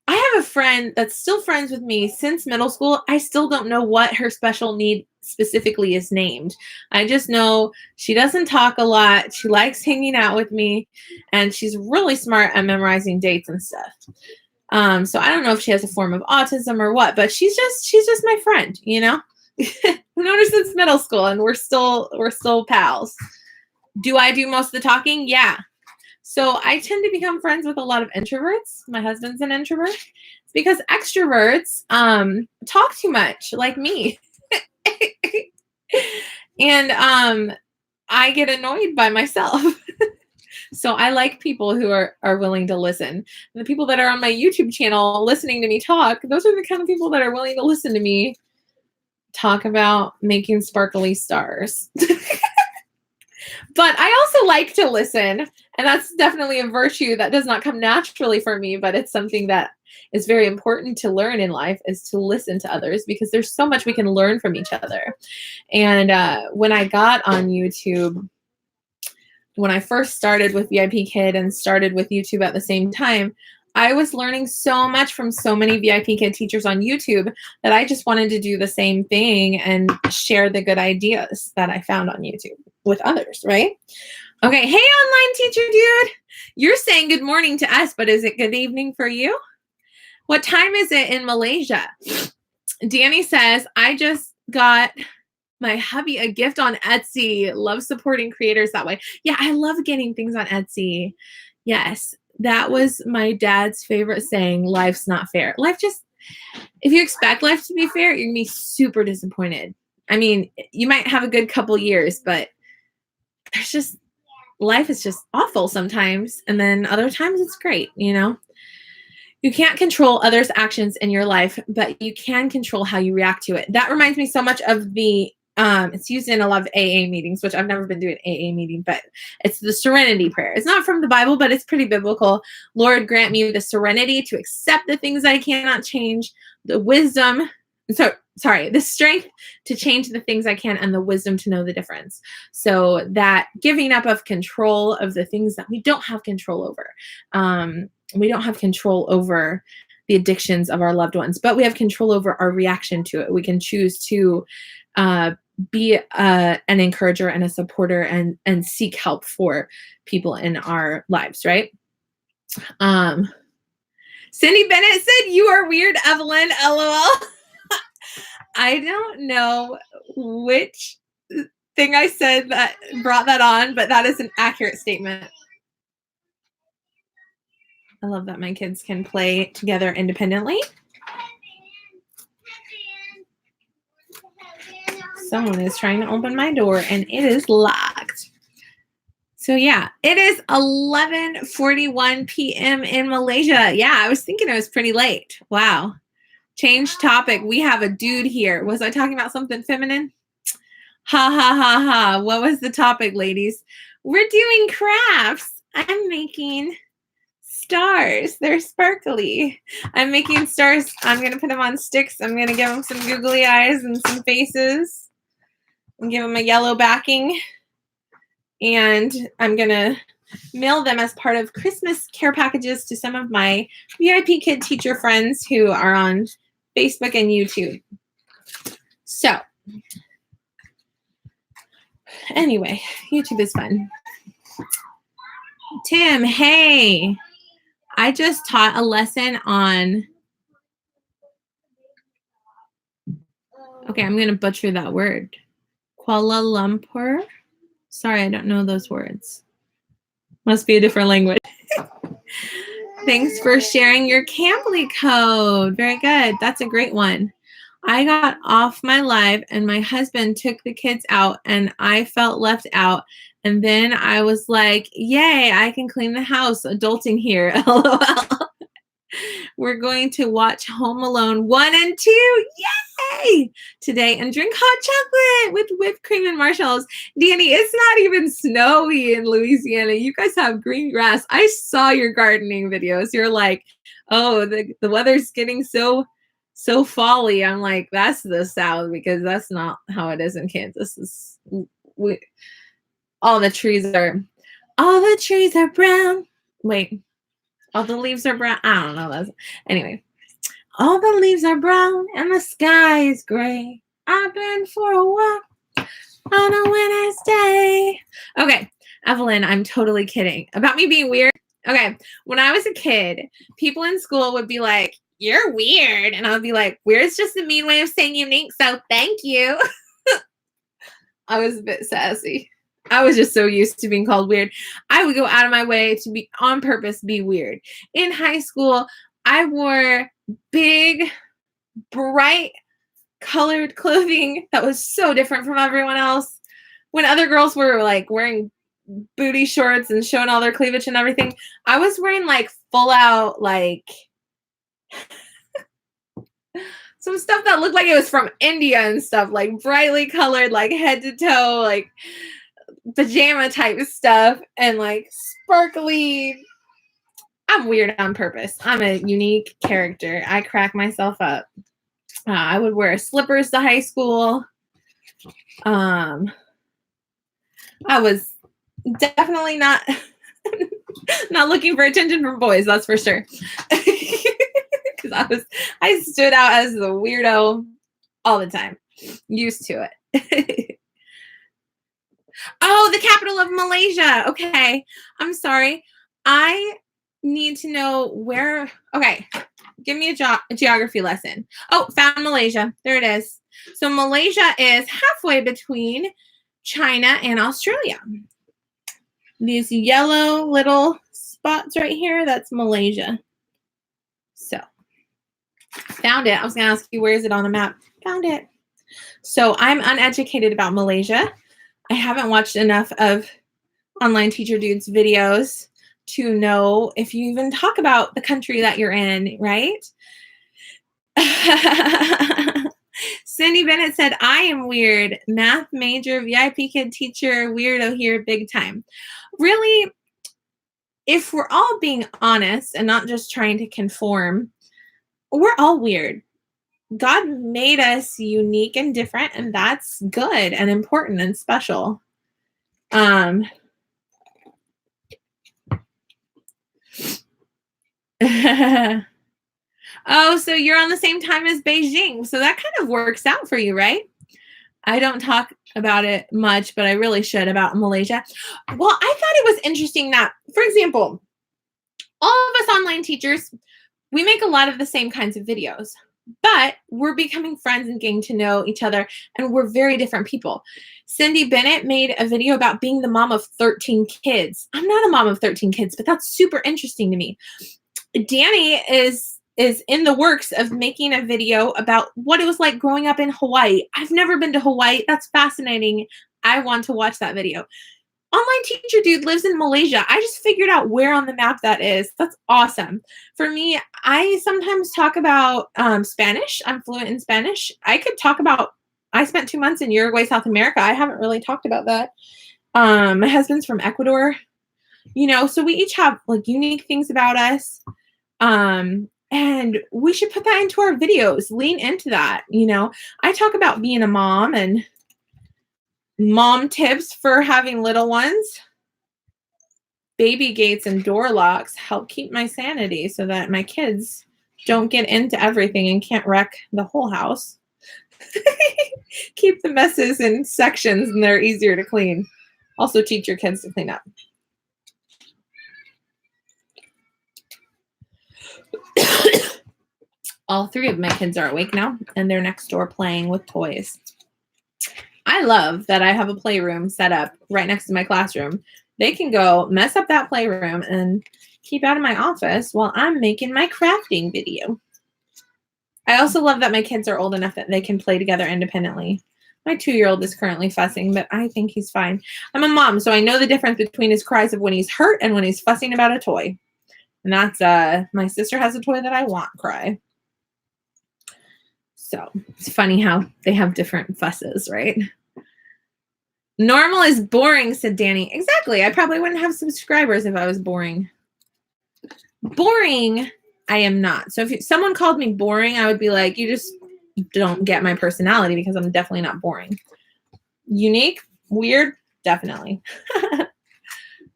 I have a friend that's still friends with me since middle school. I still don't know what her special need specifically is named. I just know she doesn't talk a lot. She likes hanging out with me, and she's really smart at memorizing dates and stuff. So I don't know if she has a form of autism or what, but she's just my friend, you know. I've known her since middle school, and we're still pals. Do I do most of the talking? Yeah. So I tend to become friends with a lot of introverts. My husband's an introvert. It's because extroverts talk too much, like me. And I get annoyed by myself. So I like people who are willing to listen. And the people that are on my YouTube channel listening to me talk, those are the kind of people that are willing to listen to me talk about making sparkly stars. But I also like to listen, and that's definitely a virtue that does not come naturally for me, but it's something that is very important to learn in life, is to listen to others, because there's so much we can learn from each other. And when I got on YouTube, when I first started with VIPKID and started with YouTube at the same time, I was learning so much from so many VIPKID teachers on YouTube that I just wanted to do the same thing and share the good ideas that I found on YouTube with others, right? Okay, hey, online teacher dude. You're saying good morning to us, but is it good evening for you? What time is it in Malaysia? Dani says, I just got my hubby a gift on Etsy. Love supporting creators that way. Yeah, I love getting things on Etsy. Yes. That was my dad's favorite saying, life's not fair. If you expect life to be fair, you're going to be super disappointed. I mean, you might have a good couple years, but life is just awful sometimes. And then other times it's great, you know? You can't control others' actions in your life, but you can control how you react to it. That reminds me so much of it's used in a lot of AA meetings, which I've never been doing an AA meeting, but it's the serenity prayer. It's not from the Bible, but it's pretty biblical. Lord, grant me the serenity to accept the things I cannot change, the strength to change the things I can, and the wisdom to know the difference. So that giving up of control of the things that we don't have control over. We don't have control over the addictions of our loved ones, but we have control over our reaction to it. We can choose to be an encourager and a supporter and seek help for people in our lives, right? Cindy Bennett said, you are weird, Evelyn, LOL. I don't know which thing I said that brought that on, but that is an accurate statement. I love that my kids can play together independently. Someone is trying to open my door and it is locked. So yeah, it is 11:41 p.m. in Malaysia. Yeah, I was thinking it was pretty late. Wow. Change topic. We have a dude here. Was I talking about something feminine? Ha ha ha ha. What was the topic, ladies? We're doing crafts. I'm making stars. They're sparkly. I'm making stars. I'm going to put them on sticks. I'm going to give them some googly eyes and some faces and give them a yellow backing. And I'm going to mail them as part of Christmas care packages to some of my VIPKID teacher friends who are on Facebook and YouTube. So anyway, YouTube is fun. Tim, hey. I just taught a lesson on, okay, I'm going to butcher that word. Kuala Lumpur. Sorry, I don't know those words. Must be a different language. Thanks for sharing your Cambly code. Very good. That's a great one. I got off my live and my husband took the kids out and I felt left out. And then I was like, yay, I can clean the house, adulting here, LOL. We're going to watch Home Alone 1 and 2, yay, today and drink hot chocolate with whipped cream and marshmallows. Dani, it's not even snowy in Louisiana. You guys have green grass. I saw your gardening videos. You're like, oh, the weather's getting so folly. I'm like, that's the South because that's not how it is in Kansas. All the trees are brown. Wait, all the leaves are brown. I don't know. Anyway, all the leaves are brown and the sky is gray. I've been for a walk on a winter's day. Okay, Evelyn, I'm totally kidding. About me being weird? Okay, when I was a kid, people in school would be like, you're weird. And I would be like, weird's just a mean way of saying unique, so thank you. I was a bit sassy. I was just so used to being called weird. I would go out of my way to be on purpose, be weird. In high school, I wore big, bright colored clothing that was so different from everyone else. When other girls were like wearing booty shorts and showing all their cleavage and everything, I was wearing like full out, like some stuff that looked like it was from India and stuff, like brightly colored, like head to toe, like pajama type stuff and like sparkly. I'm weird on purpose. I'm a unique character. I crack myself up. I would wear slippers to high school. I was Definitely not not looking for attention from boys, that's for sure. Because I stood out as the weirdo all the time. Used to it. Oh, the capital of Malaysia. Okay. I'm sorry. I need to know where. Okay. Give me a geography lesson. Oh, found Malaysia. There it is. So Malaysia is halfway between China and Australia. These yellow little spots right here, that's Malaysia. So, found it. I was going to ask you, where is it on the map? Found it. So, I'm uneducated about Malaysia. I haven't watched enough of Online Teacher Dude's videos to know if you even talk about the country that you're in, right? Cindy Bennett said, I am weird. Math major, VIPKID teacher, weirdo here, big time. Really, if we're all being honest and not just trying to conform, we're all weird. God made us unique and different, and that's good and important and special. Oh, so you're on the same time as Beijing. So that kind of works out for you, right? I don't talk about it much, but I really should about Malaysia. Well, I thought it was interesting that, for example, all of us online teachers, we make a lot of the same kinds of videos, but we're becoming friends and getting to know each other, and we're very different people. Cindy Bennett made a video about being the mom of 13 kids. I'm not a mom of 13 kids, but that's super interesting to me. Dani is in the works of making a video about what it was like growing up in Hawaii. I've never been to Hawaii. That's fascinating. I want to watch that video. Online Teacher Dude lives in Malaysia. I just figured out where on the map that is. That's awesome. For me, I sometimes talk about Spanish. I'm fluent in Spanish. I spent 2 months in Uruguay, South America. I haven't really talked about that. My husband's from Ecuador. So we each have like unique things about us. And we should put that into our videos, lean into that. I talk about being a mom and mom tips for having little ones. Baby gates and door locks help keep my sanity so that my kids don't get into everything and can't wreck the whole house. Keep the messes in sections and they're easier to clean. Also teach your kids to clean up. All 3 of my kids are awake now, and they're next door playing with toys. I love that I have a playroom set up right next to my classroom. They can go mess up that playroom and keep out of my office while I'm making my crafting video. I also love that my kids are old enough that they can play together independently. My 2-year-old is currently fussing, but I think he's fine. I'm a mom, so I know the difference between his cries of when he's hurt and when he's fussing about a toy. And that's my sister has a toy that I want cry. So it's funny how they have different fusses, right? Normal is boring, said Dani. Exactly. I probably wouldn't have subscribers if I was boring. Boring, I am not. So if someone called me boring, I would be like, you just don't get my personality, because I'm definitely not boring. Unique, weird, definitely.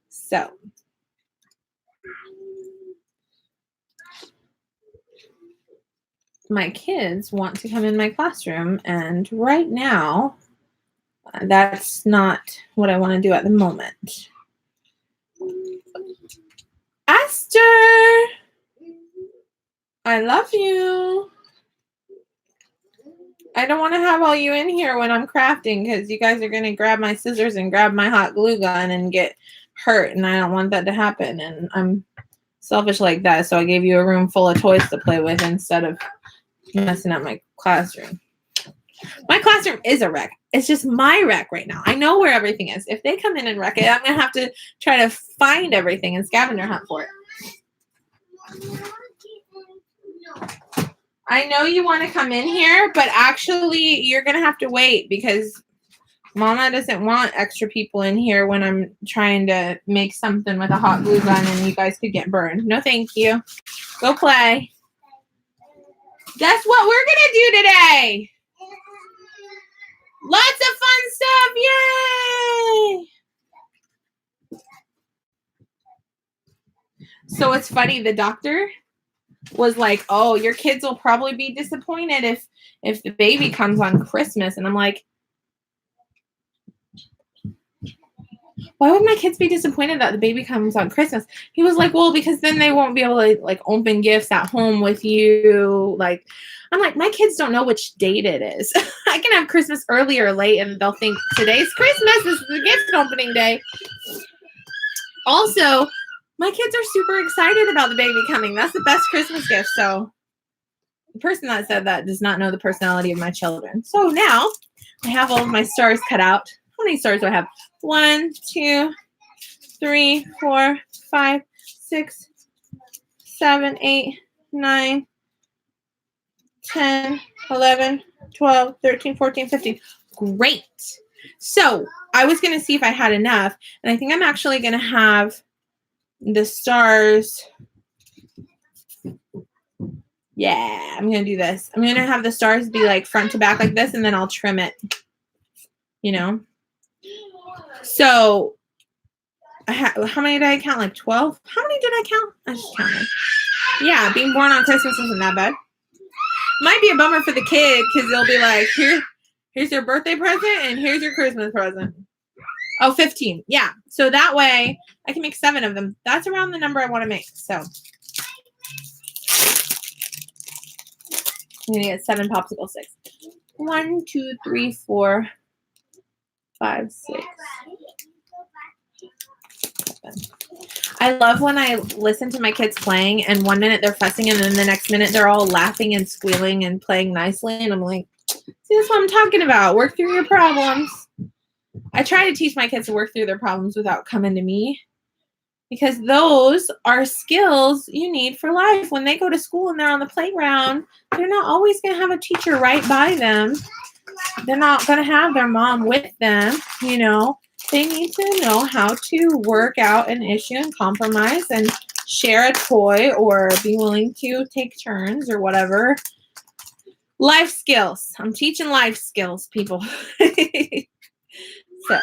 So. My kids want to come in my classroom, and right now, that's not what I want to do at the moment. Esther, I love you. I don't want to have all you in here when I'm crafting, because you guys are going to grab my scissors and grab my hot glue gun and get hurt, and I don't want that to happen, and I'm selfish like that, so I gave you a room full of toys to play with instead of messing up my classroom. My classroom is a wreck. It's just my wreck right now. I know where everything is. If they come in and wreck it, I'm going to have to try to find everything and scavenger hunt for it. I know you want to come in here, but actually you're going to have to wait, because Mama doesn't want extra people in here when I'm trying to make something with a hot glue gun and you guys could get burned. No, thank you. Go play. Guess what we're going to do today? Lots of fun stuff. Yay! So it's funny. The doctor was like, "Oh, your kids will probably be disappointed if the baby comes on Christmas." And I'm like, why would my kids be disappointed that the baby comes on Christmas? He was like, well, because then they won't be able to like open gifts at home with you. Like, I'm like, my kids don't know which date it is. I can have Christmas early or late and they'll think today's Christmas, this is the gift opening day. Also, my kids are super excited about the baby coming. That's the best Christmas gift. So the person that said that does not know the personality of my children. So now I have all of my stars cut out. How many stars do I have? 1, 2, 3, 4, 5, 6, 7, 8, 9, 10, 11, 12, 13, 14, 15. Great. So I was going to see if I had enough. And I think I'm actually going to have the stars. Yeah, I'm going to do this. I'm going to have the stars be like front to back like this, and then I'll trim it, you know. So how many did I count? Like 12? How many did I count? I just counted. Yeah, being born on Christmas isn't that bad. Might be a bummer for the kid because they'll be like, here's your birthday present and here's your Christmas present. Oh, 15. Yeah. So that way I can make 7 of them. That's around the number I want to make. So I'm going to get 7 popsicle sticks. 1, 2, 3, 4, 5, 6. 7. I love when I listen to my kids playing and one minute they're fussing and then the next minute they're all laughing and squealing and playing nicely. And I'm like, see, that's what I'm talking about. Work through your problems. I try to teach my kids to work through their problems without coming to me, because those are skills you need for life. When they go to school and they're on the playground, they're not always going to have a teacher right by them. They're not going to have their mom with them, you know. They need to know how to work out an issue and compromise and share a toy or be willing to take turns or whatever. Life skills. I'm teaching life skills, people. So,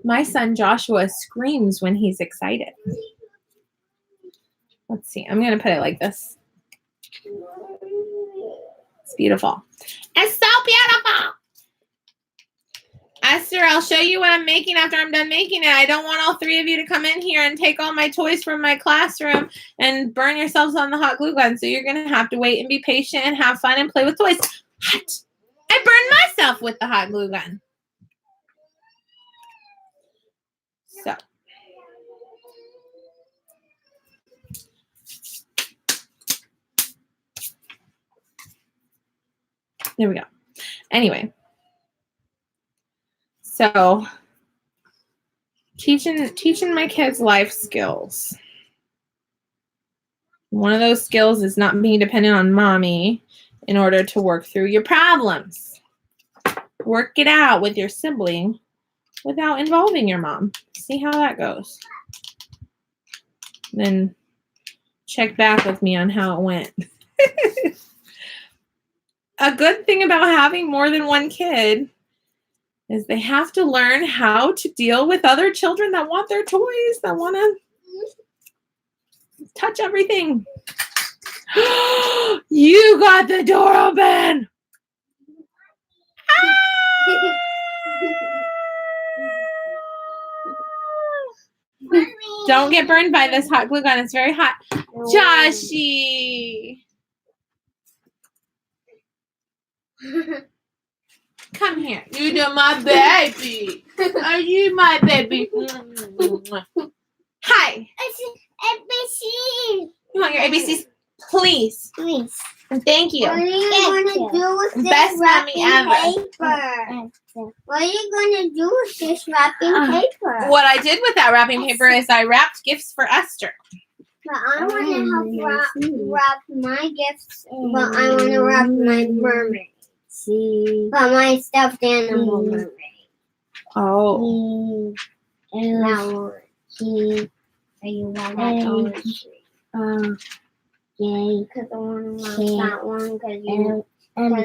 my son Joshua screams when he's excited. Let's see. I'm going to put it like this. It's beautiful. It's so beautiful. Esther, I'll show you what I'm making after I'm done making it. I don't want all 3 of you to come in here and take all my toys from my classroom and burn yourselves on the hot glue gun. So you're going to have to wait and be patient and have fun and play with toys. What? I burned myself with the hot glue gun. So. There we go. Anyway. So, teaching my kids life skills. One of those skills is not being dependent on mommy in order to work through your problems. Work it out with your sibling without involving your mom. See how that goes. Then check back with me on how it went. A good thing about having more than one kid is they have to learn how to deal with other children that want their toys, that want to touch everything. You got the door open. Don't get burned by this hot glue gun. It's very hot. Joshy. Come here. You're my baby. Are you my baby? Hi.
ABC.
You want your ABCs? Please.
Please.
And thank you.
What are you going to do with this
Best mommy
wrapping
ever.
paper? What are you going to do with this wrapping paper?
What I did with that wrapping paper is I wrapped gifts for Esther.
But I want to help wrap my gifts, but I want to wrap my mermaid. But my stuffed animal mermaid.
Oh.
That one. Are you want that yay. Because I want to wrap that one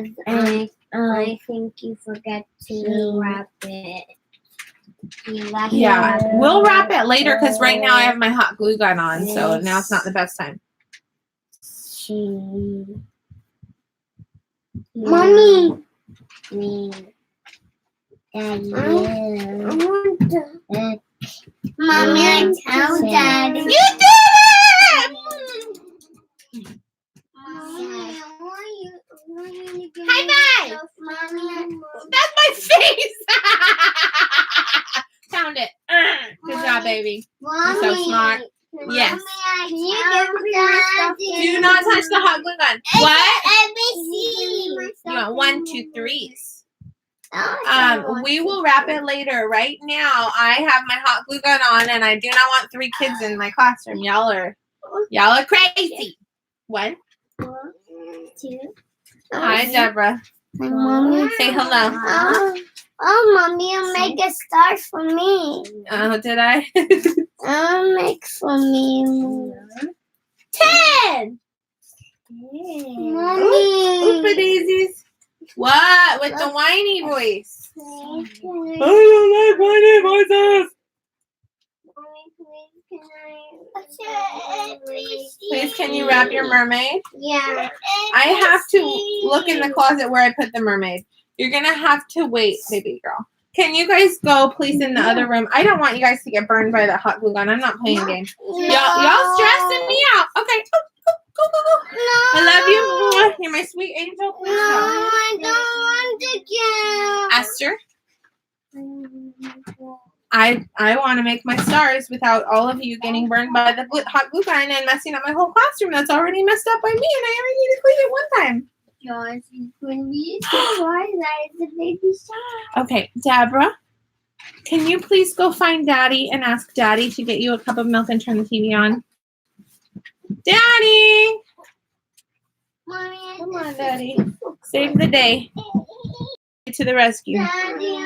because I think you forget to wrap it.
Yeah, we'll wrap it later because right now I have my hot glue gun on, so now it's not the best time.
Mommy. Mommy, I tell Daddy.
You did it!
Mommy,
High five!
Mommy.
That's my face! Found it. Good job, baby. You're so smart. Yes.
Can you give me
Do not touch the hot glue gun. What?
ABC.
You want 1, 2, 3s. We will wrap it later. Right now, I have my hot glue gun on, and I do not want 3 kids in my classroom. Y'all are crazy. 1,
2.
Hi, Deborah.
Hi, Mommy.
Say hello.
Mommy, you make a star for me.
Oh, did I?
Make for me.
10.
Mommy.
Oopa daisies. What? With the whiny voice.
I
don't like whiny voices. Please, can you wrap your mermaid?
Yeah.
I have to look in the closet where I put the mermaid. You're going to have to wait, baby girl. Can you guys go, please, in the other room? I don't want you guys to get burned by the hot glue gun. I'm not playing games. Y'all stressing me out. Okay. Go.
No.
I love you. You're my sweet angel. Please
No,
go.
I don't want to
Esther, I want to make my stars without all of you getting burned by the hot glue gun and messing up my whole classroom that's already messed up by me, and I already need to clean it one time.
Yours is going to be the baby star.
Okay, Deborah, can you please go find Daddy and ask Daddy to get you a cup of milk and turn the TV on? Daddy!
Mommy,
Come on, Daddy. Save the day. To the rescue.
Daddy,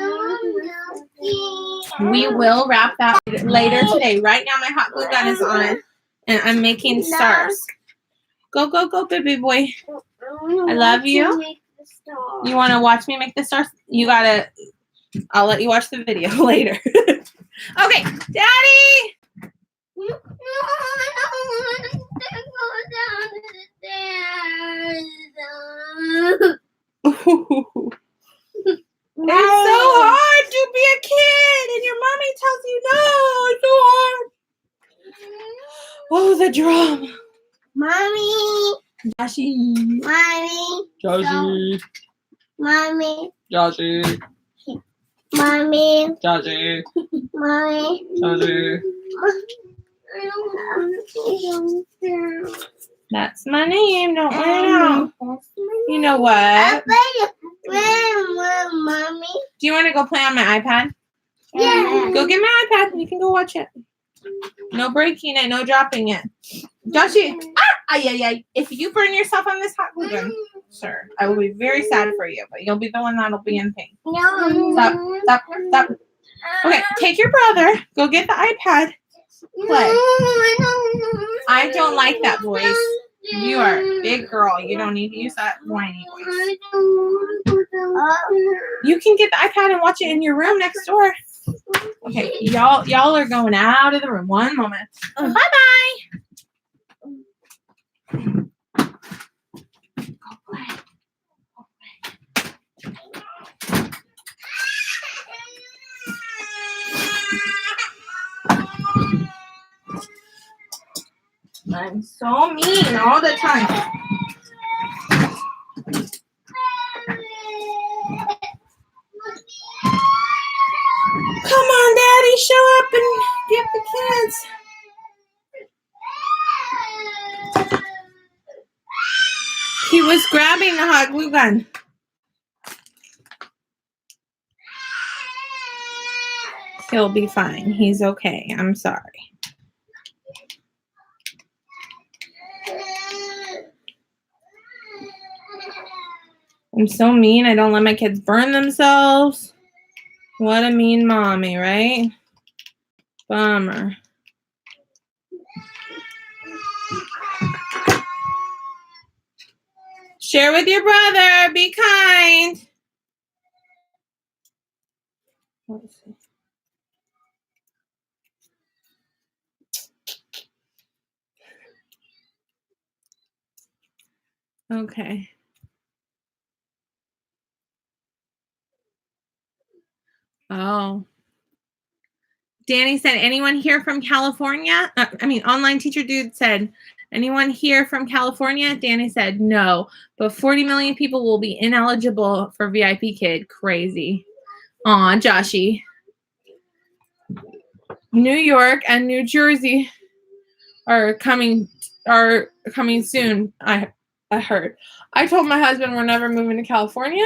We will wrap that later today. Right now, my hot glue gun is on, and I'm making stars. Go, baby boy. I love you. You want to watch me make the stars? You gotta. I'll let you watch the video later. Okay, Daddy.
No, I don't want to go down the stairs.
It's so hard to be a kid, and your mommy tells you no. It's so hard. Oh, the drum.
Mommy.
Joshie.
Mommy.
Joshie.
Mommy.
Joshie.
Mommy.
Joshie.
Mommy.
Joshie.
I don't want to go down.
That's my name. Don't wear it out. You know what?
Mommy.
Do you want to go play on my iPad?
Yeah.
Go get my iPad and you can go watch it. No breaking it, no dropping it. Joshie, if you burn yourself on this hot glue gun, sir, I will be very sad for you, but you'll be the one that'll be in pain.
No.
Stop. Okay, take your brother, go get the iPad, play. I don't like that voice. You are a big girl. You don't need to use that whiny voice. You can get the iPad and watch it in your room next door. Okay, y'all are going out of the room. One moment. Bye-bye. I'm so mean all the time. Come on, Daddy, show up and get the kids. He was grabbing the hot glue gun. He'll be fine. He's okay. I'm sorry. I'm so mean. I don't let my kids burn themselves. What a mean mommy, right? Bummer. Share with your brother. Be kind. Let's see. Okay. Oh. Dani said, anyone here from California? Online teacher dude said, anyone here from California? Dani said, no, but 40 million people will be ineligible for VIPKID. Crazy. Aw, Joshy. New York and New Jersey are coming soon. I heard. I told my husband we're never moving to California.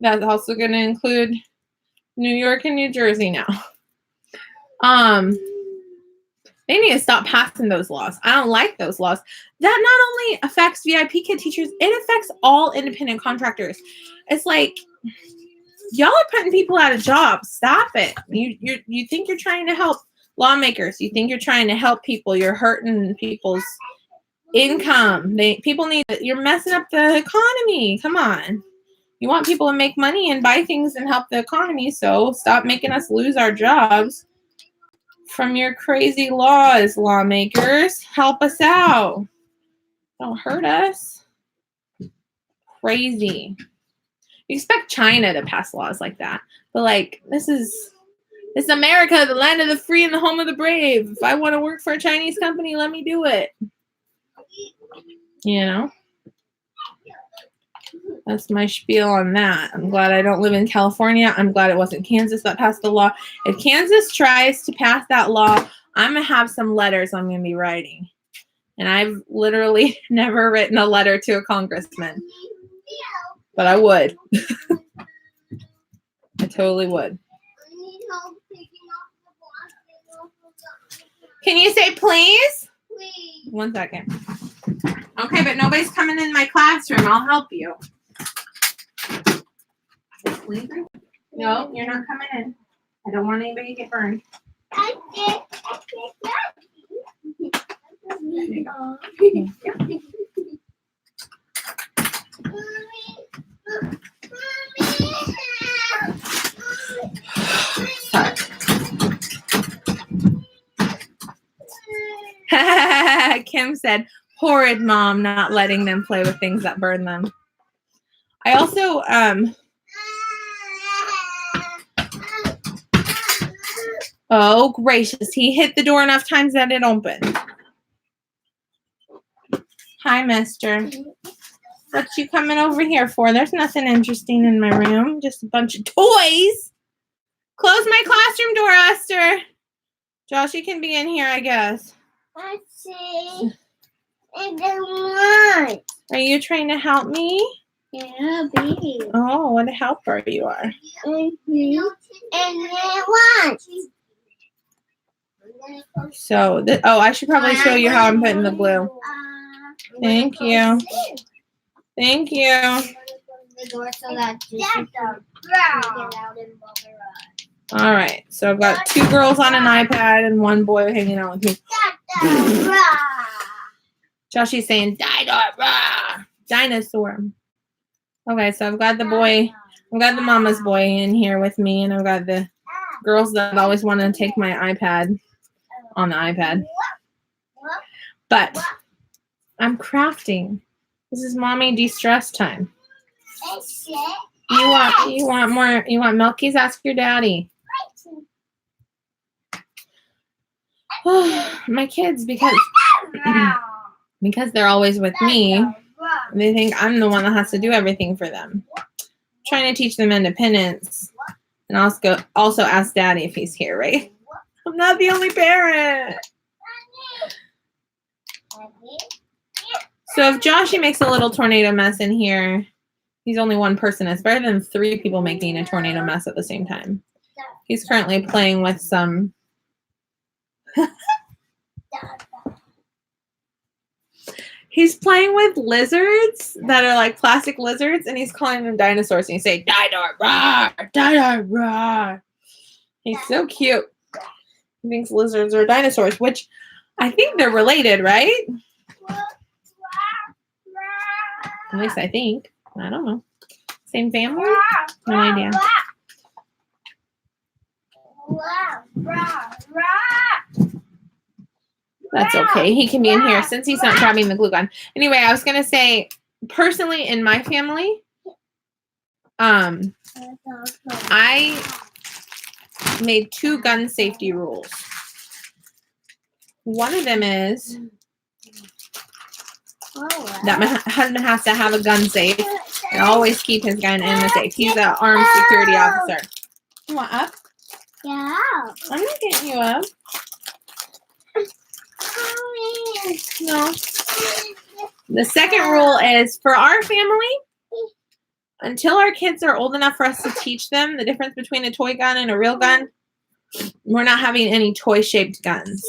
That's also going to include New York and New Jersey now. They need to stop passing those laws. I don't like those laws. That not only affects VIPKID teachers, it affects all independent contractors. It's like, y'all are putting people out of jobs. Stop it. You think you're trying to help lawmakers. You think you're trying to help people. You're hurting people's income. You're messing up the economy. Come on. You want people to make money and buy things and help the economy, so stop making us lose our jobs from your crazy laws, lawmakers. Help us out. Don't hurt us. Crazy. You expect China to pass laws like that. But like, this is America, the land of the free and the home of the brave. If I want to work for a Chinese company, let me do it. You know? That's my spiel on that. I'm glad I don't live in California. I'm glad it wasn't Kansas that passed the law. If Kansas tries to pass that law, I'm going to have some letters I'm going to be writing. And I've literally never written a letter to a congressman. But I would. I totally would. Can you say please? Please. 1 second. Okay, but nobody's coming in my classroom. I'll help you. No, you're not coming in. I don't want anybody to get burned. Kim said, horrid mom not letting them play with things that burn them. I also, oh gracious, he hit the door enough times that it opened. Hi, mister. What you coming over here for? There's nothing interesting in my room. Just a bunch of toys. Close my classroom door, Esther. Josh, you can be in here, I guess.
I see. I don't want.
Are you trying to help me?
Yeah, baby.
Oh, what a helper you are.
Mm-hmm. And I want.
So, I should probably show you how I'm putting the glue. Thank you. Thank you. All right. So I've got 2 girls on an iPad and 1 boy hanging out with me. Joshy's saying, dinosaur. Okay, so I've got the boy. I've got the mama's boy in here with me, and I've got the girls that always want to take my iPad on the iPad. But I'm crafting. This is mommy de-stress time. You want more? You want milkies? Ask your daddy. My kids, because they're always with me, they think I'm the one that has to do everything for them. I'm trying to teach them independence, and also ask daddy if he's here, right? I'm not the only parent. So if Joshy makes a little tornado mess in here, he's only one person. It's better than 3 people making a tornado mess at the same time. He's currently playing with some... He's playing with lizards that are like plastic lizards, and he's calling them dinosaurs. And he's saying, "Dinosaur, roar, dinosaur, roar." He's so cute. He thinks lizards are dinosaurs, which I think they're related, right? At least I think. I don't know. Same family? No idea. That's okay. He can be in here since he's not grabbing the glue gun. Anyway, I was going to say, personally, in my family, I made 2 gun safety rules. One of them is that my husband has to have a gun safe and always keep his gun in the safe. He's an armed security officer. You want up?
Yeah.
I'm not getting you up. No. The second rule is for our family, until our kids are old enough for us to teach them the difference between a toy gun and a real gun, we're not having any toy-shaped guns.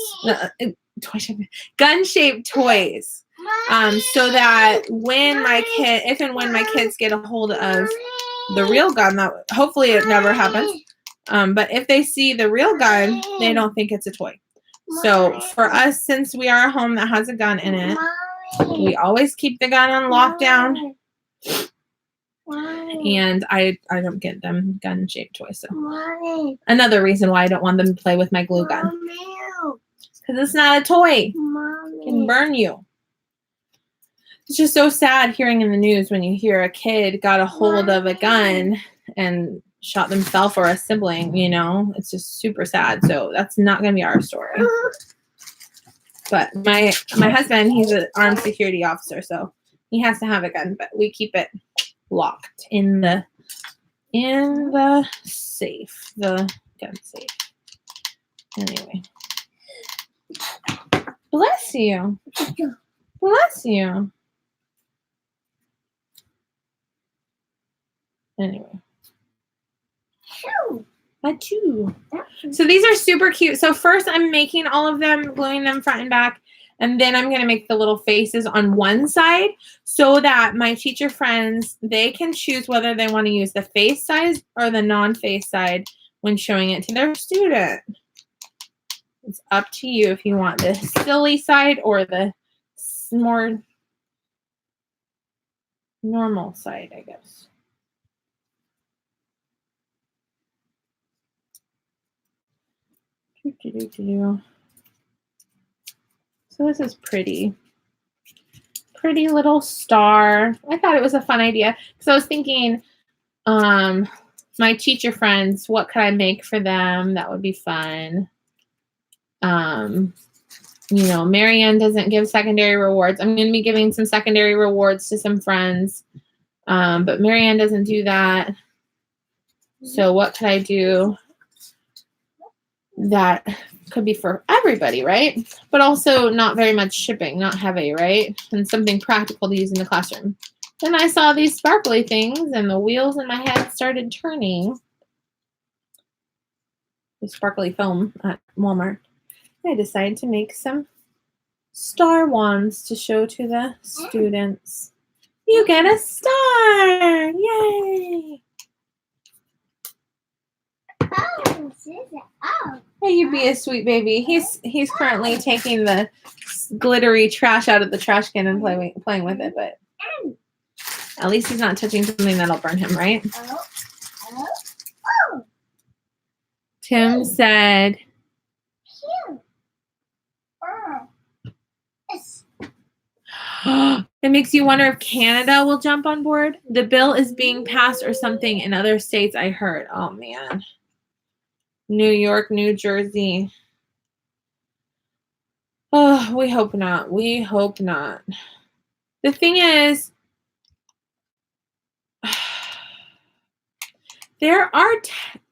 Gun-shaped toys. So that when if and when my kids get a hold of the real gun, that hopefully it never happens. But if they see the real gun, they don't think it's a toy. So for us, since we are a home that has a gun in it, we always keep the gun on lockdown. And I don't get them gun-shaped toys. So another reason why I don't want them to play with my glue gun. Because it's not a toy. It can burn you. It's just so sad hearing in the news when you hear a kid got a hold of a gun and shot themselves or a sibling, you know. It's just super sad. So that's not going to be our story. But my husband, he's an armed security officer, so he has to have a gun, but we keep it locked in the safe, the gun safe. Anyway. Bless you. Bless you. Anyway. Achoo. So these are super cute. So first I'm making all of them, gluing them front and back, and then I'm going to make the little faces on one side so that my teacher friends, they can choose whether they want to use the face size or the non-face side when showing it to their student. It's up to you if you want the silly side or the more normal side, I guess. So this is pretty little star. I thought it was a fun idea because I was thinking, my teacher friends, what could I make for them that would be fun? You know, Marianne doesn't give secondary rewards. I'm going to be giving some secondary rewards to some friends, but Marianne doesn't do that. So what could I do that could be for everybody, right? But also not very much shipping, not heavy, right? And something practical to use in the classroom. Then I saw these sparkly things and the wheels in my head started turning. The sparkly foam at Walmart. I decided to make some star wands to show to the students. You get a star! Yay! Hey, you be a sweet baby. He's currently taking the glittery trash out of the trash can and playing with it, but at least he's not touching something that'll burn him, right? Tim said, it makes you wonder if Canada will jump on board. The bill is being passed or something in other states, I heard. Oh, man. New York, New Jersey. Oh, we hope not. We hope not. The thing is, there are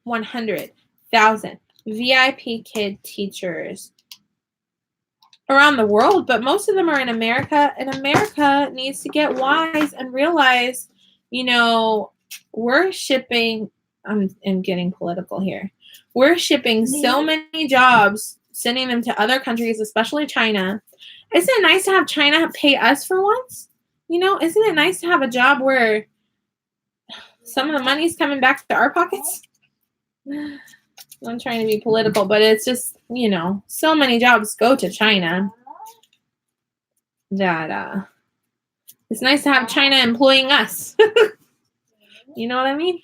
100,000 VIPKID teachers around the world, but most of them are in America, and America needs to get wise and realize, you know, we're shipping, I'm getting political here. We're shipping so many jobs, sending them to other countries, especially China. Isn't it nice to have China pay us for once? You know, isn't it nice to have a job where some of the money's coming back to our pockets? I'm trying to be political, but it's just, you know, so many jobs go to China that it's nice to have China employing us. You know what I mean?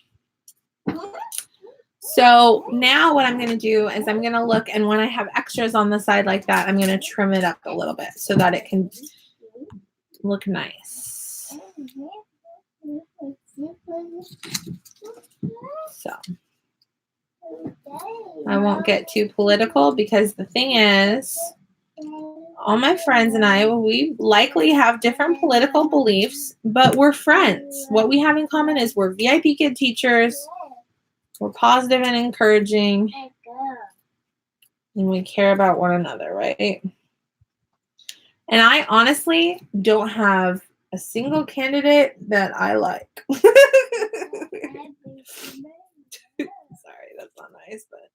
So now what I'm going to do is I'm going to look, and when I have extras on the side like that, I'm going to trim it up a little bit so that it can look nice. So I won't get too political because the thing is, all my friends and I, we likely have different political beliefs, but we're friends. What we have in common is we're VIPKID teachers, we're positive and encouraging, and we care about one another, right? And I honestly don't have a single candidate that I like. Sorry, that's not nice, but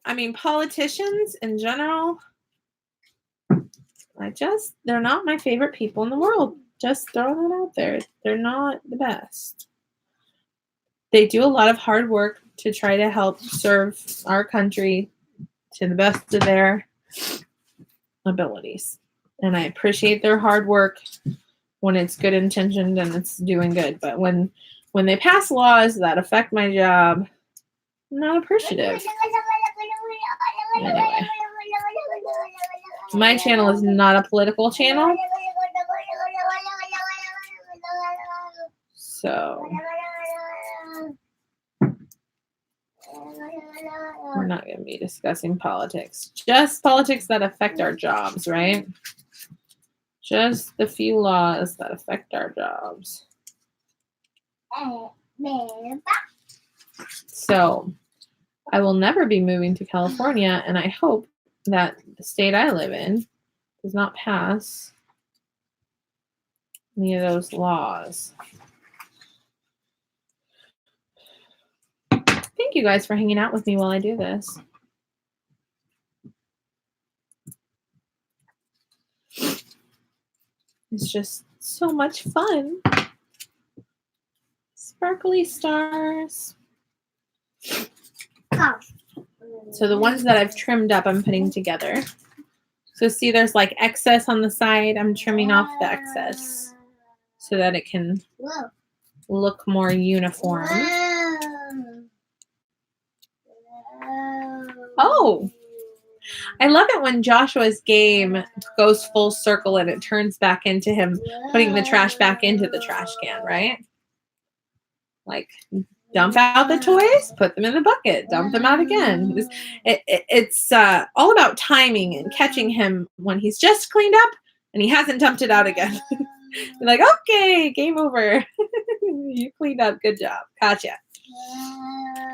I mean, politicians in general, they're not my favorite people in the world. Just throwing that out there. They're not the best. They do a lot of hard work to try to help serve our country to the best of their abilities. And I appreciate their hard work when it's good intentioned and it's doing good. But when they pass laws that affect my job, I'm not appreciative. Anyway, my channel is not a political channel. So we're not going to be discussing politics. Just politics that affect our jobs, right? Just the few laws that affect our jobs. So I will never be moving to California, and I hope that the state I live in does not pass any of those laws. Thank you guys for hanging out with me while I do this. It's just so much fun. Sparkly stars. So the ones that I've trimmed up, I'm putting together. So see, there's like excess on the side. I'm trimming off the excess so that it can look more uniform. Oh, I love it when Joshua's game goes full circle and it turns back into him putting the trash back into the trash can, right? Like, dump out the toys, put them in the bucket, dump them out again. It's all about timing and catching him when he's just cleaned up and he hasn't dumped it out again. You're like, okay, game over. You cleaned up. Good job. Gotcha.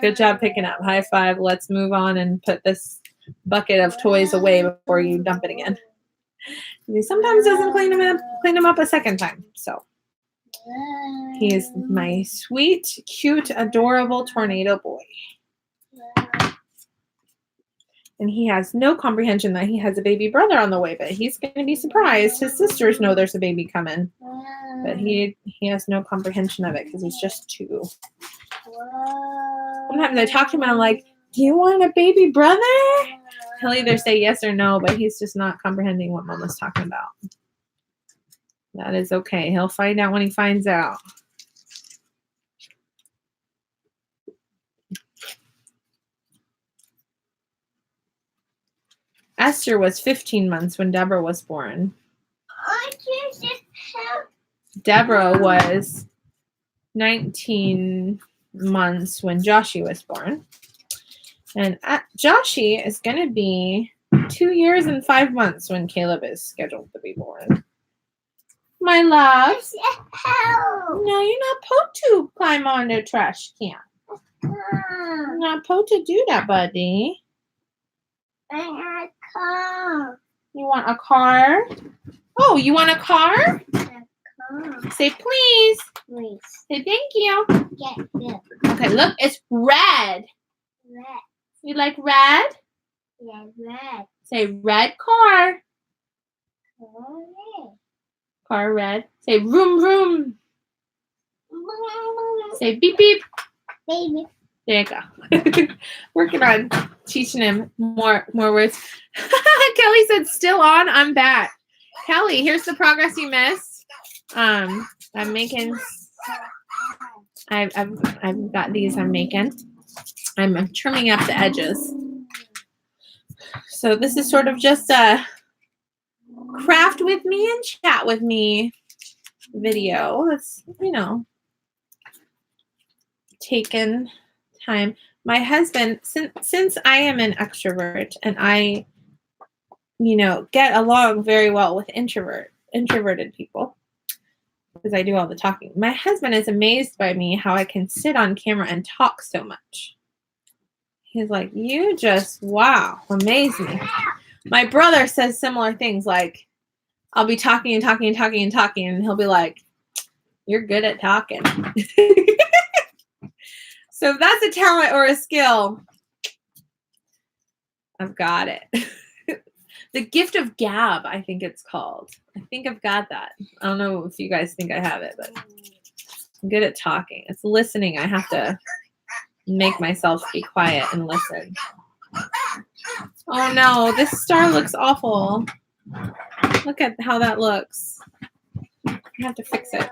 Good job picking up. High five. Let's move on and put this bucket of toys away before you dump it again. He sometimes doesn't clean them up a second time. So he is my sweet, cute, adorable tornado boy. And he has no comprehension that he has a baby brother on the way, but he's going to be surprised. His sisters know there's a baby coming, but he has no comprehension of it because he's just 2. Sometimes I talk to him and I'm like, do you want a baby brother? He'll either say yes or no, but he's just not comprehending what Mama's talking about. That is okay. He'll find out when he finds out. Esther was 15 months when Deborah was born. Deborah was 19 months when Joshie was born. And Joshie is going to be 2 years and 5 months when Caleb is scheduled to be born. My love. No, you're not supposed to climb on the trash can. You're not supposed to do that, buddy.
I want a car.
You want a car? Oh, you want a car?
A car.
Say please.
Please.
Say thank you.
Get good.
Okay, look, it's red.
Red.
You like red?
Yeah, red.
Say red car.
Red.
Car red. Say vroom vroom. Say beep beep.
Baby.
There you go. Working on teaching him more words. Kelly said, still on. I'm back. Kelly, here's the progress you missed. I'm making. I've got these. I'm making. I'm trimming up the edges. So this is sort of just a craft with me and chat with me. video. It's, you know, taken time. My husband, since I am an extrovert and I, you know, get along very well with introverted people because I do all the talking. My husband is amazed by me how I can sit on camera and talk so much. He's like, you just, wow, amaze me. My brother says similar things, like I'll be talking and talking and talking and talking, and he'll be like, you're good at talking. So if that's a talent or a skill, I've got it. The gift of gab, I think it's called. I think I've got that. I don't know if you guys think I have it, but I'm good at talking. It's listening. I have to make myself be quiet and listen. Oh no, this star looks awful. Look at how that looks. I have to fix it.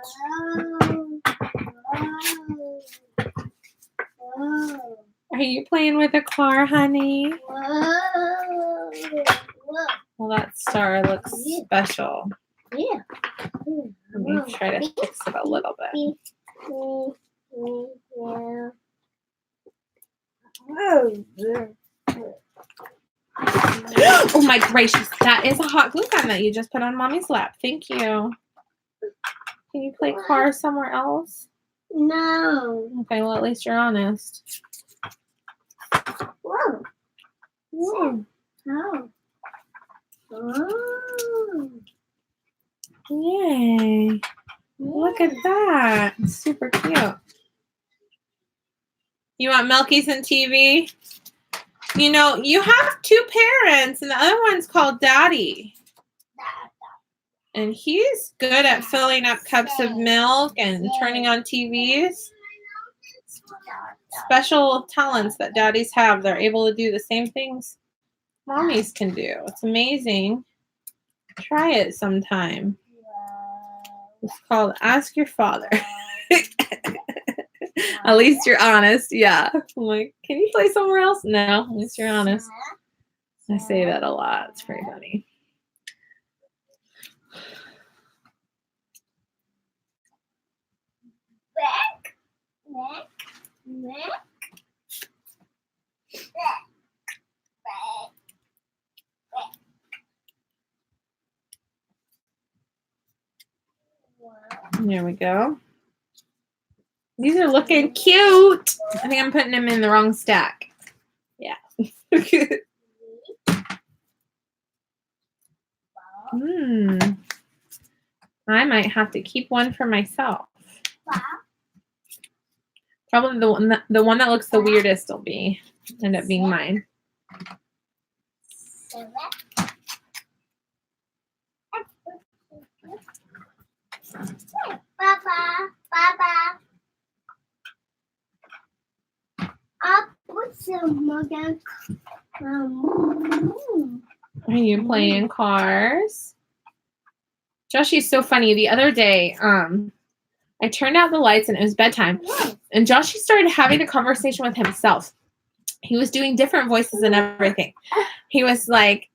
Are you playing with a car, honey? Well, that star looks special.
Yeah.
Let me try to fix it a little bit. Oh my gracious, that is a hot glue gun that you just put on mommy's lap. Thank you. Can you play car somewhere else?
No.
Okay, well, at least you're honest.
Whoa.
Whoa.
Oh. Oh.
Yay. Look at that. Super cute. You want Milky's and TV? You know, you have two parents, and the other one's called Daddy. And he's good at filling up cups of milk and turning on TVs. Special talents that daddies have. They're able to do the same things mommies can do. It's amazing. Try it sometime. It's called Ask Your Father. At least you're honest. Yeah. I'm like, can you play somewhere else? No, at least you're honest. I say that a lot. It's pretty funny. There we go. These are looking cute. I think I'm putting them in the wrong stack. Yeah. I might have to keep one for myself. Probably the one that looks the weirdest will end up being mine.
Papa. I'll put some Morgan.
Are you playing cars? Joshy's so funny. The other day, I turned out the lights and it was bedtime. And Joshy started having a conversation with himself. He was doing different voices and everything. He was like,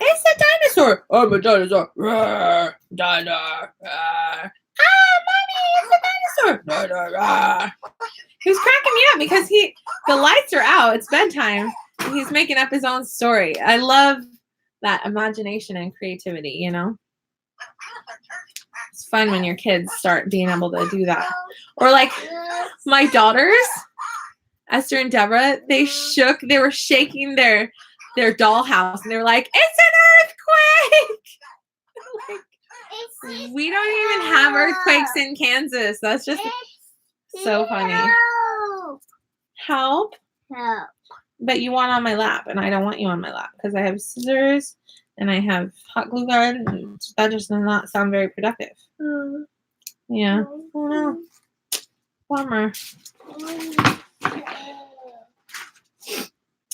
it's a dinosaur. I'm a dinosaur. Rawr, dinosaur. Rawr. Mommy, it's a dinosaur. Rawr. He was cracking me up because the lights are out. It's bedtime. And he's making up his own story. I love that imagination and creativity, you know? It's fun when your kids start being able to do that. Or like my daughters, Esther and Deborah, they were shaking their dollhouse and they were like, it's an earthquake. Like, we don't even have earthquakes in Kansas. That's just so funny. Help?
Help.
But you want on my lap, and I don't want you on my lap because I have scissors and I have hot glue gun, and that just does not sound very productive. Yeah. Oh no. Bummer.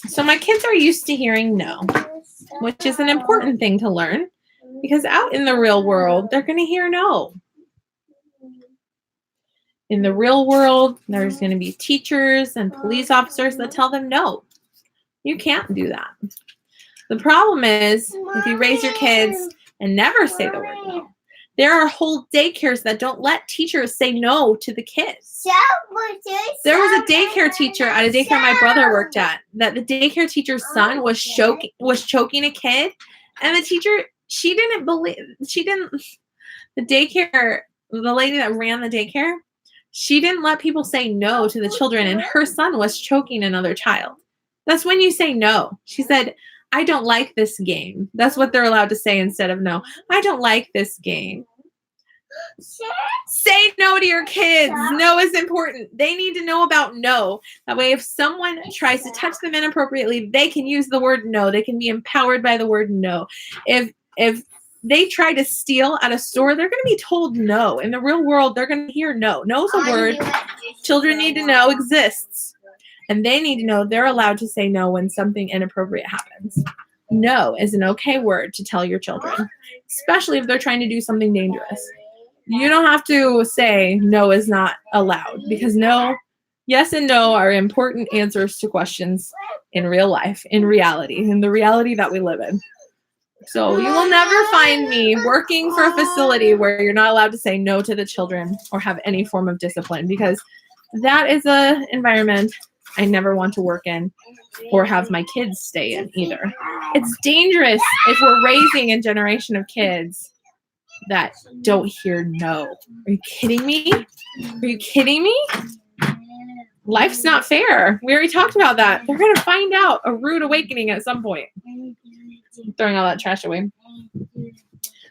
So my kids are used to hearing no, which is an important thing to learn because out in the real world, they're going to hear no. In the real world, there's going to be teachers and police officers that tell them no. You can't do that. The problem is if you raise your kids and never say the word no, There are whole daycares that don't let teachers say no to the kids. There was a daycare teacher at a daycare my brother worked at that the daycare teacher's son was choking a kid, and the teacher, the lady that ran the daycare, she didn't let people say no to the children, and her son was choking another child. That's when you say no. She said, I don't like this game. That's what they're allowed to say instead of no. I don't like this game. Say no to your kids. No is important. They need to know about no. That way, if someone tries to touch them inappropriately, they can use the word no. They can be empowered by the word no. If they try to steal at a store, they're going to be told no. In the real world, they're going to hear no. No is a word children need to know exists. And they need to know they're allowed to say no when something inappropriate happens. No is an okay word to tell your children, especially if they're trying to do something dangerous. You don't have to say no is not allowed, because no, yes and no are important answers to questions in real life, in reality, in the reality that we live in. So you will never find me working for a facility where you're not allowed to say no to the children or have any form of discipline, because that is an environment I never want to work in or have my kids stay in either. It's dangerous if we're raising a generation of kids that don't hear no. Are you kidding me? Are you kidding me? Life's not fair. We already talked about that. They're going to find out a rude awakening at some point. I'm throwing all that trash away.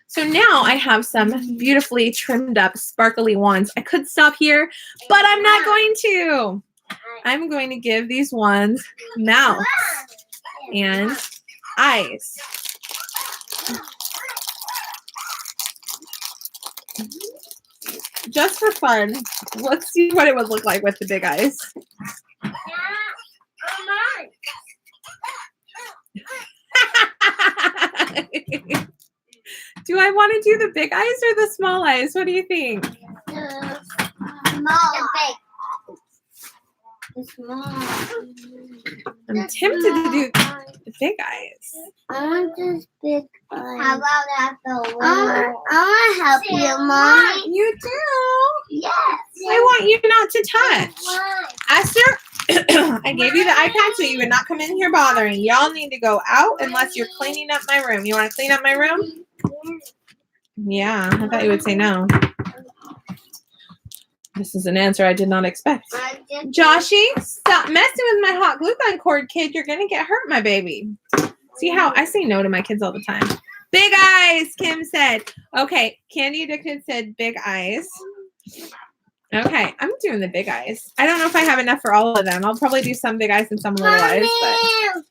So now I have some beautifully trimmed up sparkly wands. I could stop here, but I'm not going to. I'm going to give these ones mouths and eyes. Just for fun, let's see what it would look like with the big eyes. Do I want to do the big eyes or the small eyes? What do you think? I'm tempted to do the big eyes.
I want this big eye. How about at the window? I want to help you, Mom.
You do?
Yes.
I want you not to touch. Esther, I gave you the iPad so you would not come in here bothering. Y'all need to go out unless you're cleaning up my room. You want to clean up my room? Yeah, I thought you would say no. This is an answer I did not expect. Joshy, stop messing with my hot glue gun cord, kid. You're going to get hurt, my baby. See how I say no to my kids all the time. Big eyes, Kim said. Okay, Candy Addicted said big eyes. Okay, I'm doing the big eyes. I don't know if I have enough for all of them. I'll probably do some big eyes and some little eyes, but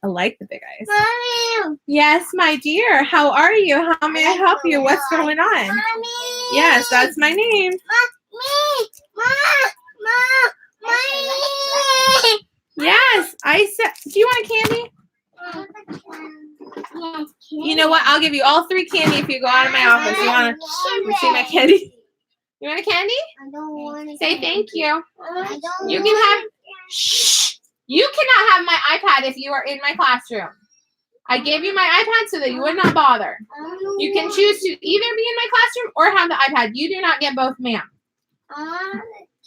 I like the big eyes.
Mommy.
Yes, my dear. How are you? How may I help you? What's going on?
Mommy.
Yes, that's my name.
Me. Mommy.
Yes, I said. Do you want a candy?
Yes,
You know what? I'll give you all 3 candy if you go out of my office. You want to see my candy? You want a candy?
I don't want to.
Say thank you.
I don't
You can have. Shh. You cannot have my iPad if you are in my classroom. I gave you my iPad so that you would not bother. You can choose to either be in my classroom or have the iPad. You do not get both, ma'am.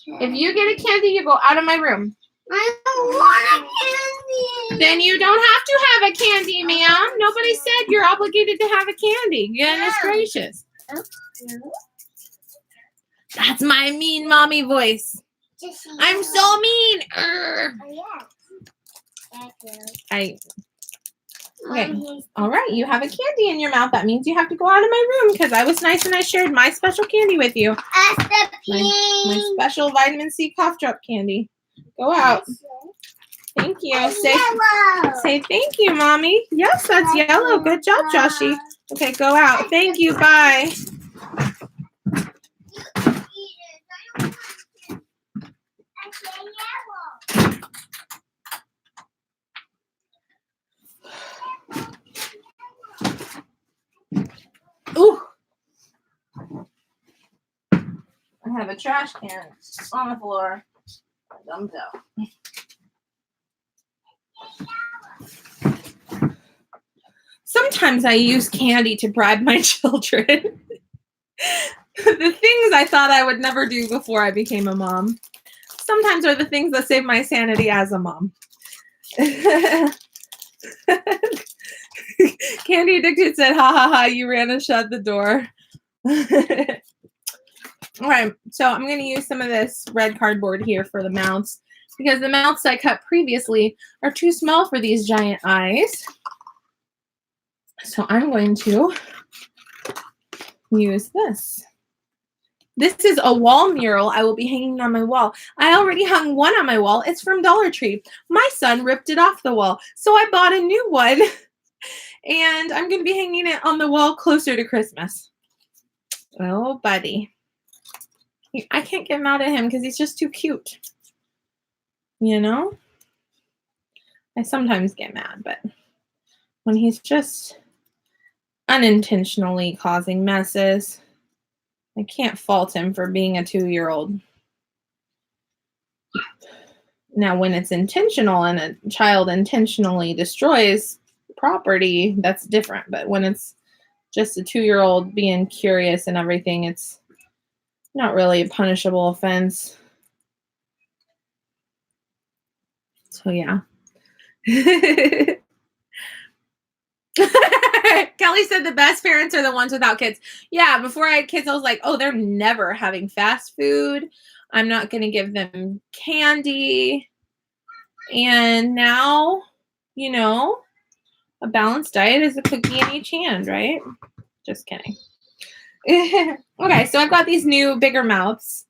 If you get a candy, you go out of my room.
I don't want a candy.
Then you don't have to have a candy, ma'am. Nobody said you're obligated to have a candy. Goodness gracious. That's my mean mommy voice. I'm so mean. Okay. All right. You have a candy in your mouth. That means you have to go out of my room because I was nice and I shared my special candy with you. My special vitamin C cough drop candy. Go out. Thank you. Say thank you, Mommy. Yes, that's yellow. Good job, Joshy. Okay, go out. Thank you. Bye. Ooh. I have a trash can on the floor. I dumped out. Sometimes I use candy to bribe my children. The things I thought I would never do before I became a mom sometimes are the things that save my sanity as a mom. Candy Addicted said, ha ha ha, you ran and shut the door. All right, so I'm going to use some of this red cardboard here for the mouths because the mouths I cut previously are too small for these giant eyes. So I'm going to use this. This is a wall mural I will be hanging on my wall. I already hung one on my wall. It's from Dollar Tree. My son ripped it off the wall, so I bought a new one. And I'm going to be hanging it on the wall closer to Christmas. Oh, buddy. I can't get mad at him because he's just too cute. You know? I sometimes get mad, but when he's just unintentionally causing messes, I can't fault him for being a 2-year-old. Now, when it's intentional and a child intentionally destroys property, that's different. But when it's just a 2-year-old being curious and everything, it's not really a punishable offense. So, yeah. Kelly said the best parents are the ones without kids. Yeah, before I had kids, I was like, oh, they're never having fast food. I'm not going to give them candy. And now, you know, a balanced diet is a cookie in each hand, right? Just kidding. Okay, so I've got these new bigger mouths.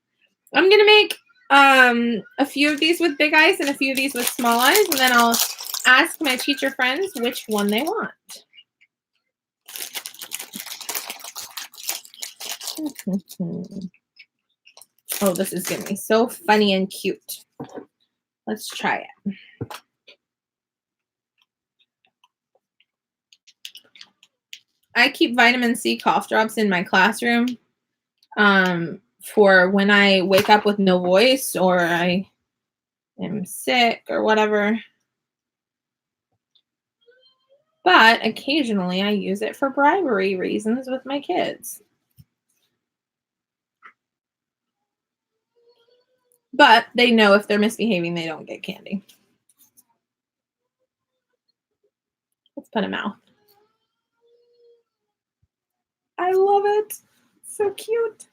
I'm going to make a few of these with big eyes and a few of these with small eyes, and then I'll ask my teacher friends which one they want. Oh, this is going to be so funny and cute. Let's try it. I keep vitamin C cough drops in my classroom for when I wake up with no voice or I am sick or whatever. But occasionally I use it for bribery reasons with my kids. But they know if they're misbehaving, they don't get candy. Let's put a mouth. I love it. It's so cute.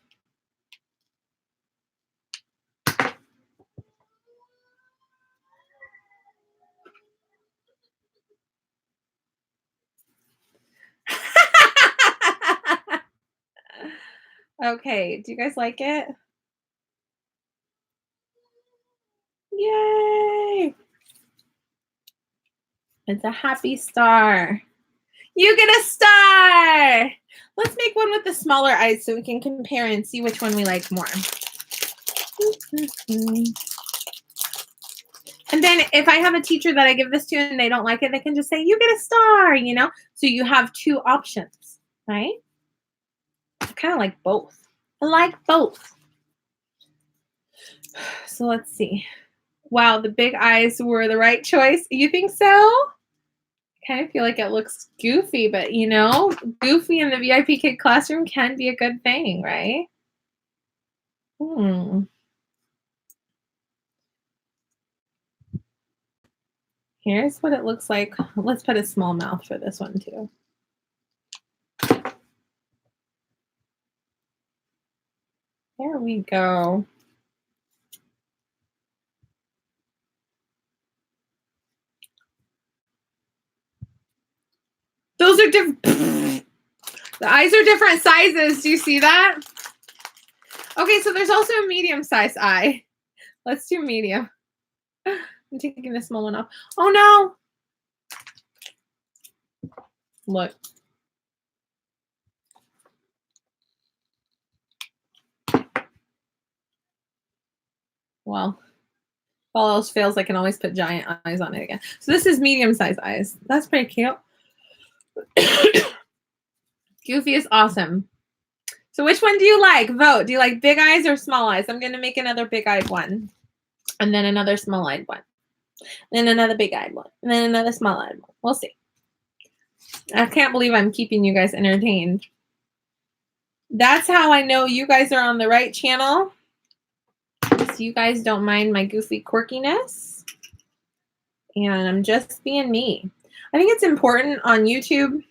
Okay, do you guys like it? Yay! It's a happy star. You get a star! Let's make one with the smaller eyes so we can compare and see which one we like more. And then if I have a teacher that I give this to and they don't like it, they can just say, you get a star, you know? So you have two options, right? I kind of like both. I like both. So let's see. Wow, the big eyes were the right choice. You think so? I kind of feel like it looks goofy, but you know, goofy in the VIPKID classroom can be a good thing, right? Here's what it looks like. Let's put a small mouth for this one too. There we go. Those are different. The eyes are different sizes. Do you see that? Okay, so there's also a medium-sized eye. Let's do medium. I'm taking the small one off. Oh, no. Look. Well, if all else fails, I can always put giant eyes on it again. So this is medium-sized eyes. That's pretty cute. Goofy is awesome. So which one do you like? Vote. Do you like big eyes or small eyes? I'm going to make another big-eyed one. And then another small-eyed one. Then another big-eyed one. And then another small-eyed one. We'll see. I can't believe I'm keeping you guys entertained. That's how I know you guys are on the right channel. So you guys don't mind my goofy quirkiness. And I'm just being me. I think it's important on YouTube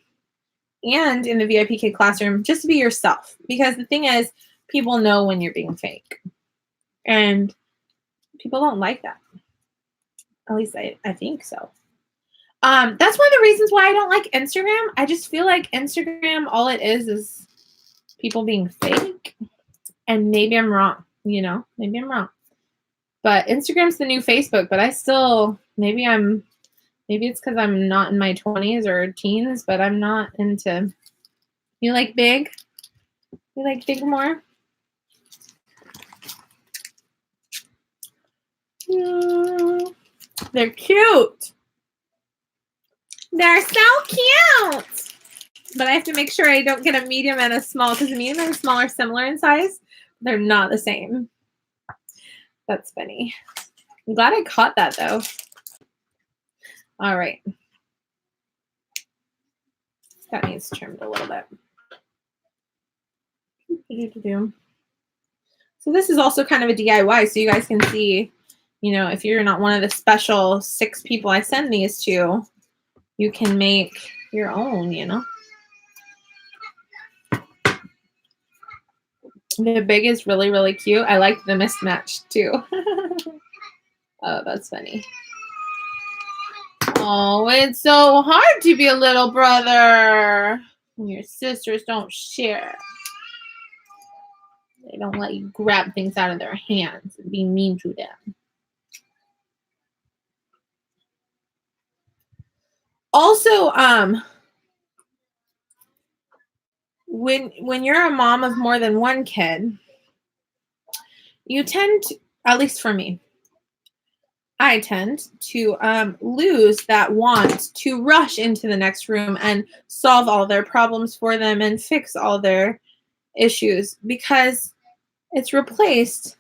and in the VIPKID classroom just to be yourself. Because the thing is, people know when you're being fake. And people don't like that. At least I think so. That's one of the reasons why I don't like Instagram. I just feel like Instagram, all it is people being fake. And maybe I'm wrong, you know, maybe I'm wrong. But Instagram's the new Facebook, but I still, maybe it's because I'm not in my 20s or teens, but I'm not into, you like big? You like big more? They're cute. They're so cute. But I have to make sure I don't get a medium and a small because the medium and the small are similar in size. They're not the same. That's funny. I'm glad I caught that though. All right. That needs trimmed a little bit. So this is also kind of a DIY, so you guys can see, you know, if you're not one of the special 6 people I send these to, you can make your own, you know. The big is really, really cute. I like the mismatch too. Oh, that's funny. Oh, it's so hard to be a little brother when your sisters don't share. They don't let you grab things out of their hands and be mean to them. Also, when you're a mom of more than one kid, you tend to, at least for me, I tend to lose that want to rush into the next room and solve all their problems for them and fix all their issues because it's replaced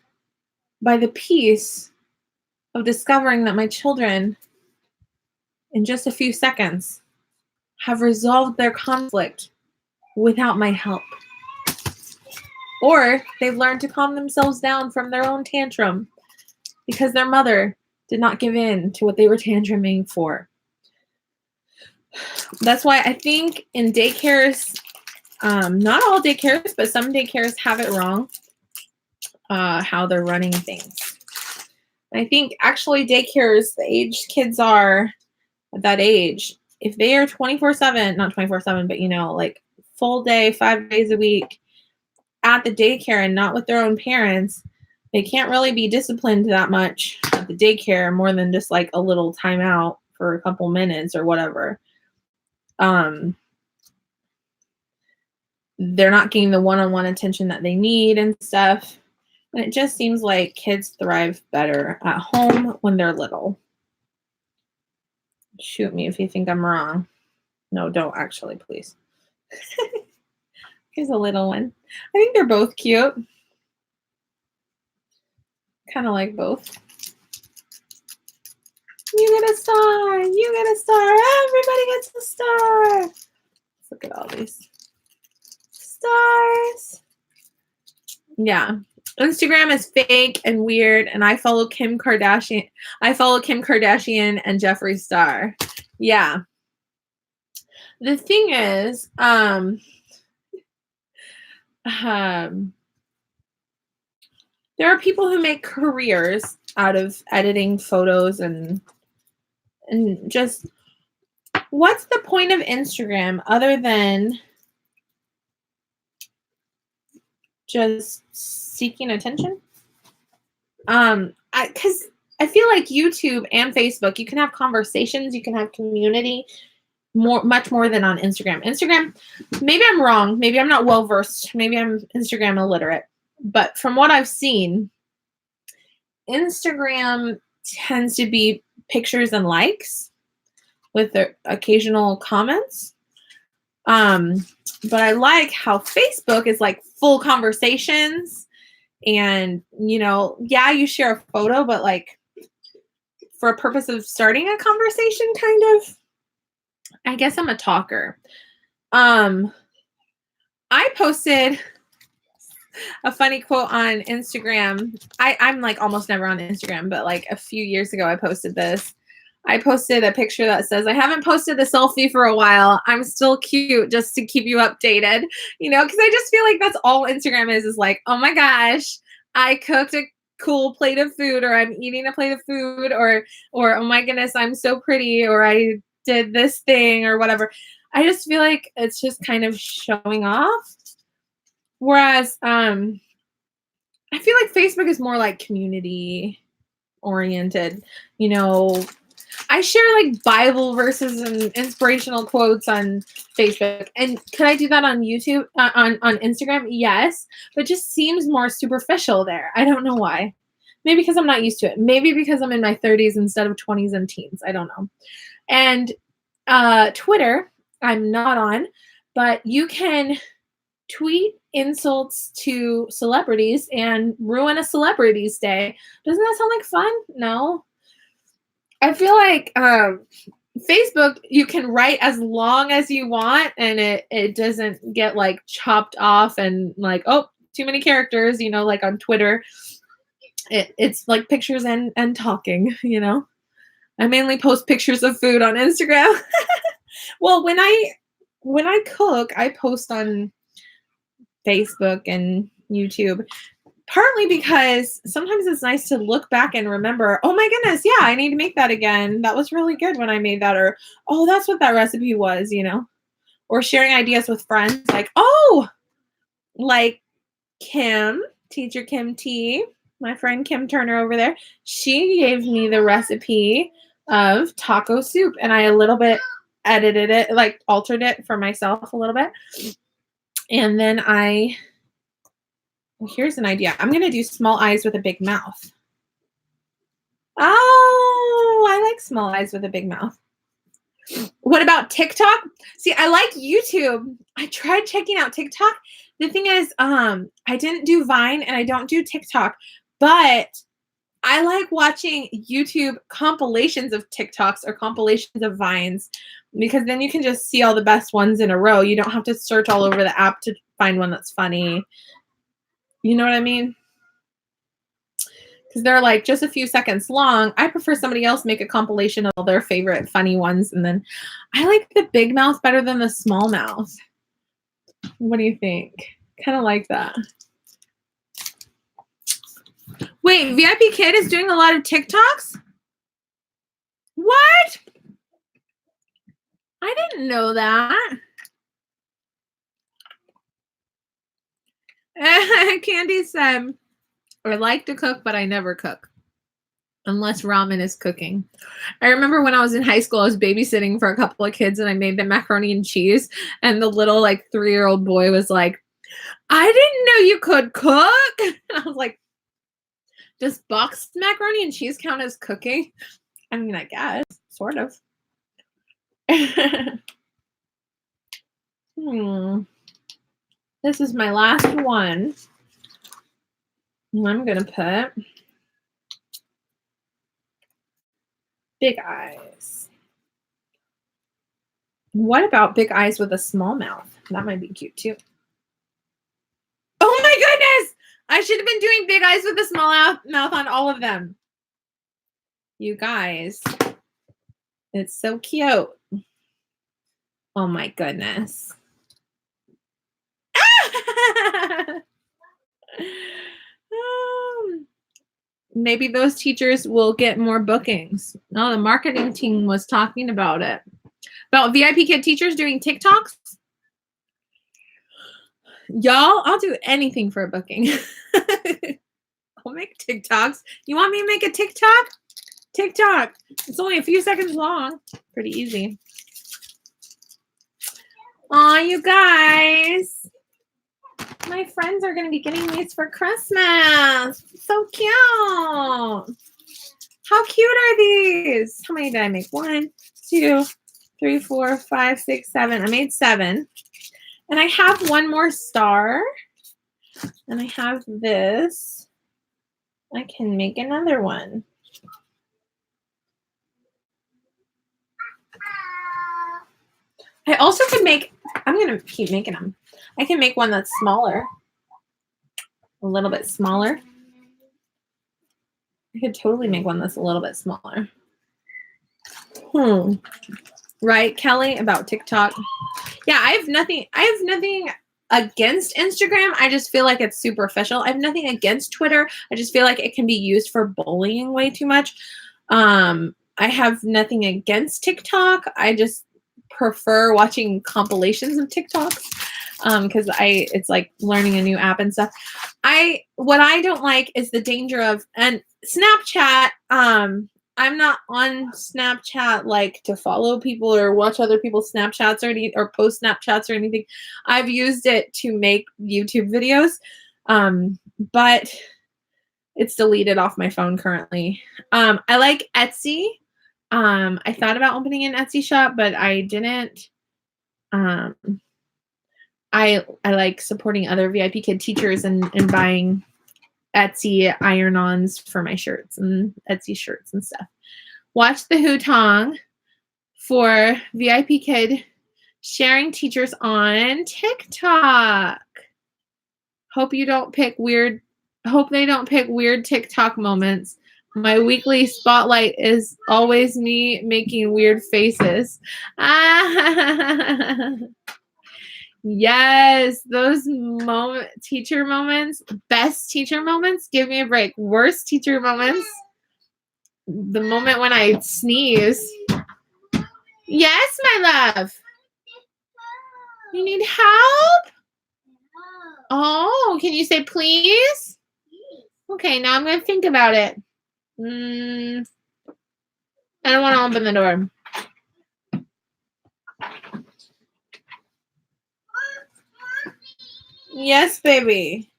by the peace of discovering that my children, in just a few seconds, have resolved their conflict without my help. Or they've learned to calm themselves down from their own tantrum because their mother did not give in to what they were tantruming for. That's why I think in daycares, not all daycares, but some daycares have it wrong, how they're running things. I think actually daycares, the age kids are at that age, if they are 24/7, not 24/7, but you know, like full day, 5 days a week at the daycare and not with their own parents, they can't really be disciplined that much at the daycare more than just like a little timeout for a couple minutes or whatever. They're not getting the one-on-one attention that they need and stuff. And it just seems like kids thrive better at home when they're little. Shoot me if you think I'm wrong. No, don't actually, please. Here's a little one. I think they're both cute. Kind of like both. You get a star. You get a star. Everybody gets a star. Let's look at all these stars. Yeah. Instagram is fake and weird, and I follow Kim Kardashian. I follow Kim Kardashian and Jeffree Star. Yeah. The thing is, there are people who make careers out of editing photos and just, what's the point of Instagram other than just seeking attention? Because I feel like YouTube and Facebook, you can have conversations, you can have community much more than on Instagram. Instagram, maybe I'm wrong, maybe I'm not well versed, maybe I'm Instagram illiterate, but from what I've seen, Instagram tends to be pictures and likes with the occasional comments. But I like how Facebook is like full conversations and, you know, yeah, you share a photo, but like for a purpose of starting a conversation, kind of. I guess I'm a talker. I posted a funny quote on Instagram. I'm like almost never on Instagram, but like a few years ago I posted this. I posted a picture that says, I haven't posted a selfie for a while. I'm still cute, just to keep you updated, you know, because I just feel like that's all Instagram is like, oh my gosh, I cooked a cool plate of food, or I'm eating a plate of food, or oh my goodness, I'm so pretty, or I did this thing, or whatever. I just feel like it's just kind of showing off. Whereas I feel like Facebook is more like community oriented, you know. I share like Bible verses and inspirational quotes on Facebook. And could I do that on YouTube, on Instagram? Yes, but just seems more superficial there. I don't know why. Maybe because I'm not used to it. Maybe because I'm in my 30s instead of 20s and teens. I don't know. And Twitter, I'm not on, but you can tweet insults to celebrities and ruin a celebrity's day. Doesn't that sound like fun? No. I feel like Facebook, you can write as long as you want, and it doesn't get like chopped off and like, oh, too many characters, you know, like on Twitter. It's like pictures and talking, you know. I mainly post pictures of food on Instagram. Well, when I cook, I post on Facebook and YouTube. Partly because sometimes it's nice to look back and remember, oh my goodness, yeah, I need to make that again. That was really good when I made that. Or, oh, that's what that recipe was, you know. Or sharing ideas with friends like, oh, like Kim, teacher Kim T, my friend Kim Turner over there. She gave me the recipe of taco soup, and I a little bit edited it, like altered it for myself a little bit. And then here's an idea. I'm going to do small eyes with a big mouth. Oh, I like small eyes with a big mouth. What about TikTok? See, I like YouTube. I tried checking out TikTok. The thing is, I didn't do Vine and I don't do TikTok, but I like watching YouTube compilations of TikToks or compilations of Vines, because then you can just see all the best ones in a row. You don't have to search all over the app to find one that's funny. You know what I mean? Because they're like just a few seconds long. I prefer somebody else make a compilation of all their favorite funny ones. And then I like the big mouth better than the small mouth. What do you think? Kind of like that. Wait, VIPKID is doing a lot of TikToks? What? I didn't know that. Candy said, I like to cook, but I never cook unless ramen is cooking. I remember when I was in high school, I was babysitting for a couple of kids and I made them macaroni and cheese. And the little like 3-year-old boy was like, I didn't know you could cook. And I was like, does boxed macaroni and cheese count as cooking? I mean, I guess, sort of. This is my last one. I'm going to put big eyes. What about big eyes with a small mouth? That might be cute too. Oh my goodness! I should have been doing big eyes with a small mouth on all of them. You guys, it's so cute. Oh my goodness. Maybe those teachers will get more bookings. Oh, the marketing team was talking about it. About VIPKID teachers doing TikToks. Y'all, I'll do anything for a booking. I'll make TikToks. You want me to make a TikTok? TikTok. It's only a few seconds long. Pretty easy. Aw, you guys. My friends are going to be getting these for Christmas. So cute. How cute are these? How many did I make? 1, 2, 3, 4, 5, 6, 7. I made 7. And I have one more star. And I have this. I can make another one. I also could make, I'm going to keep making them. I can make one that's smaller. a little bit smaller. I could totally make one that's a little bit smaller. Right, Kelly, about TikTok. Yeah, I have nothing against Instagram. I just feel like it's superficial. I have nothing against Twitter. I just feel like it can be used for bullying way too much. I have nothing against TikTok. I just prefer watching compilations of TikToks because it's like learning a new app and stuff. What I don't like is the danger of, and Snapchat, I'm not on Snapchat like to follow people or watch other people's Snapchats or post Snapchats or anything. I've used it to make YouTube videos, but it's deleted off my phone currently. I like Etsy. I thought about opening an Etsy shop, but I didn't. I like supporting other VIPKID teachers and buying Etsy iron-ons for my shirts and Etsy shirts and stuff. Watch the Hutong for VIPKID sharing teachers on TikTok. Hope they don't pick weird TikTok moments. My weekly spotlight is always me making weird faces. Yes, those teacher moments, best teacher moments. Give me a break. Worst teacher moments. The moment when I sneeze. Yes, my love. You need help? Oh, can you say please? Okay, now I'm going to think about it. I don't want to open the door. Yes, baby.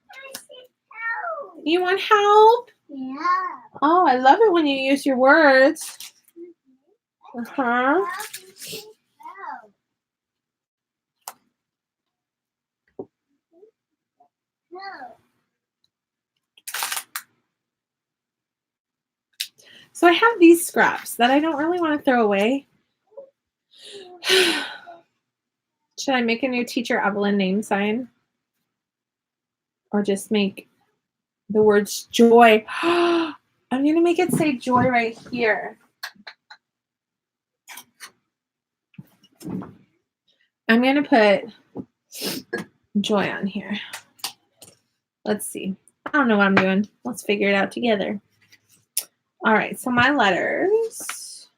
You want help?
Yeah.
Oh, I love it when you use your words. Uh-huh. So I have these scraps that I don't really want to throw away. Should I make a new Teacher Evelyn name sign? Or just make the words joy? I'm going to make it say joy right here. I'm going to put joy on here. Let's see. I don't know what I'm doing. Let's figure it out together. All right, so my letters.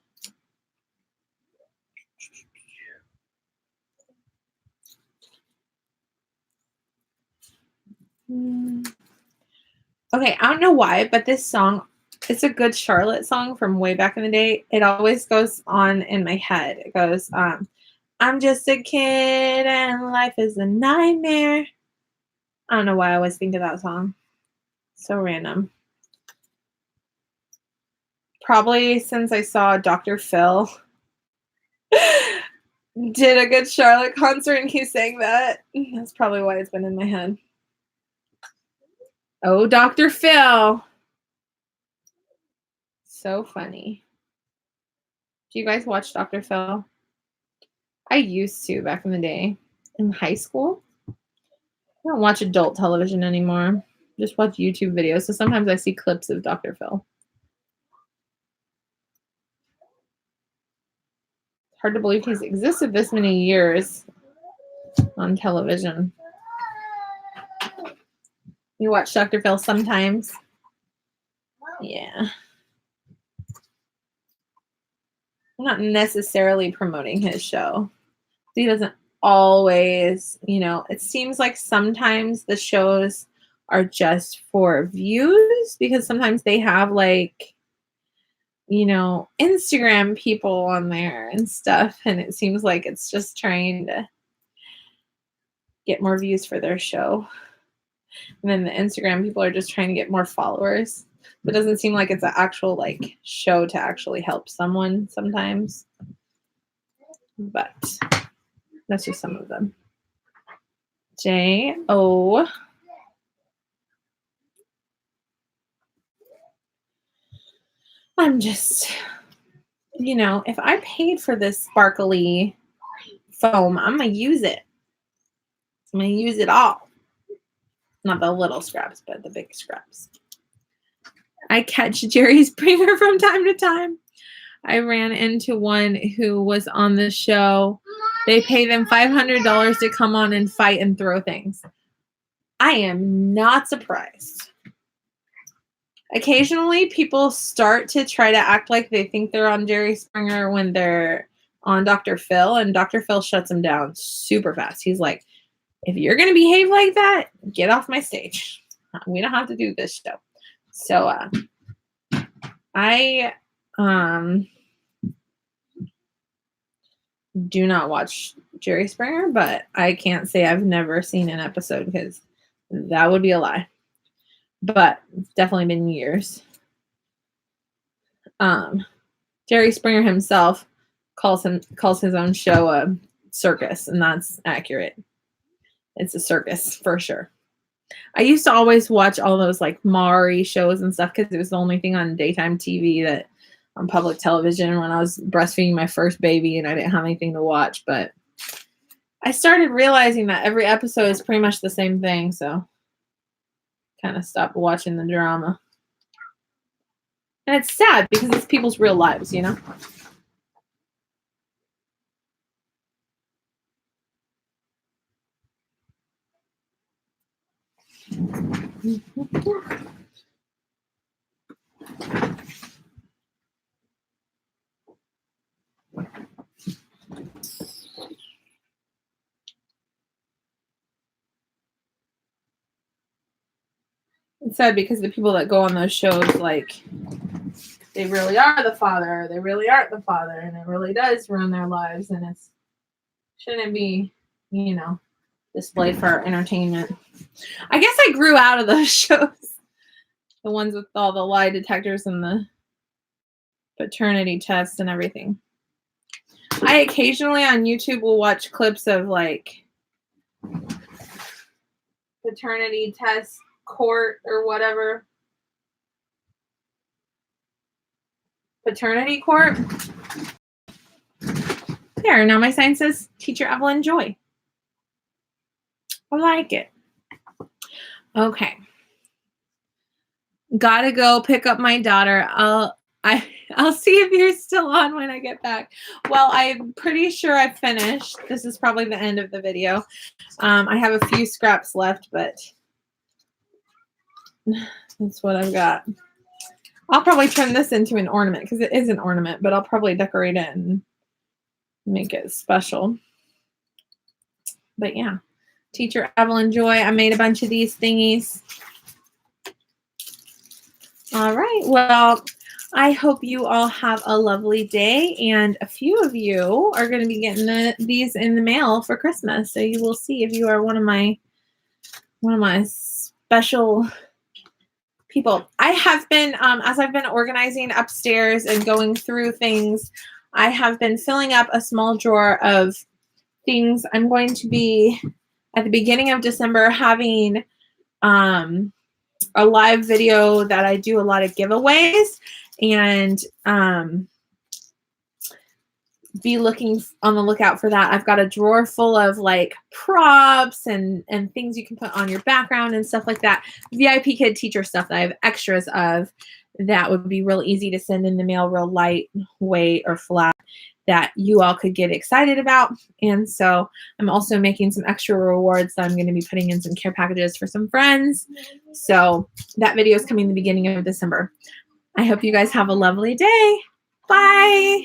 Okay, I don't know why, but this song, it's a good Charlotte song from way back in the day. It always goes on in my head. It goes, I'm just a kid and life is a nightmare. I don't know why I always think of that song. So random. Probably since I saw Dr. Phil did a good Charlotte concert and he sang that. That's probably why it's been in my head. Oh, Dr. Phil. So funny. Do you guys watch Dr. Phil? I used to back in the day in high school. I don't watch adult television anymore. Just watch YouTube videos. So sometimes I see clips of Dr. Phil. Hard to believe he's existed this many years on television. You watch Dr. Phil sometimes? Yeah. I'm not necessarily promoting his show. He doesn't always, it seems like sometimes the shows are just for views because sometimes they have Instagram people on there and stuff. And it seems like it's just trying to get more views for their show. And then the Instagram people are just trying to get more followers. It doesn't seem like it's an actual show to actually help someone sometimes. But that's just some of them. J-O. I'm just, if I paid for this sparkly foam, I'm going to use it. I'm going to use it all. Not the little scraps, but the big scraps. I catch Jerry Springer from time to time. I ran into one who was on the show. They pay them $500 to come on and fight and throw things. I am not surprised. Occasionally, people start to try to act like they think they're on Jerry Springer when they're on Dr. Phil, and Dr. Phil shuts them down super fast. He's like, if you're going to behave like that, get off my stage. We don't have to do this show. So, I do not watch Jerry Springer, but I can't say I've never seen an episode because that would be a lie. But it's definitely been years. Jerry Springer himself calls his own show a circus, and that's accurate. It's a circus for sure. I used to always watch all those like Maury shows and stuff because it was the only thing on daytime TV that on public television when I was breastfeeding my first baby and I didn't have anything to watch. But I started realizing that every episode is pretty much the same thing, so kind of stopped watching the drama. And it's sad because it's people's real lives, you know? It's sad because the people that go on those shows, like, they really are the father, or they really aren't the father, and it really does ruin their lives, and it shouldn't be, you know, displayed for our entertainment. I guess I grew out of those shows. The ones with all the lie detectors and the paternity tests and everything. I occasionally on YouTube will watch clips of like paternity test court or whatever. Paternity court. There, now my sign says Teacher Evelyn Joy. I like it. Okay. Gotta go pick up my daughter. I'll see if you're still on when I get back. Well, I'm pretty sure I've finished. This is probably the end of the video. I have a few scraps left, but that's what I've got. I'll probably turn this into an ornament because it is an ornament, but I'll probably decorate it and make it special. But yeah, Teacher Evelyn Joy. I made a bunch of these thingies. All right. Well, I hope you all have a lovely day, and a few of you are going to be getting these in the mail for Christmas. So you will see if you are one of my special people. I have been, as I've been organizing upstairs and going through things, I have been filling up a small drawer of things. I'm going to be at the beginning of December having a live video that I do a lot of giveaways, and be looking on the lookout for that. I've got a drawer full of like props and things you can put on your background and stuff like that. VIPKID teacher stuff that I have extras of that would be real easy to send in the mail, real lightweight or flat, that you all could get excited about. And so I'm also making some extra rewards that I'm going to be putting in some care packages for some friends. So that video is coming the beginning of December. I hope you guys have a lovely day. Bye.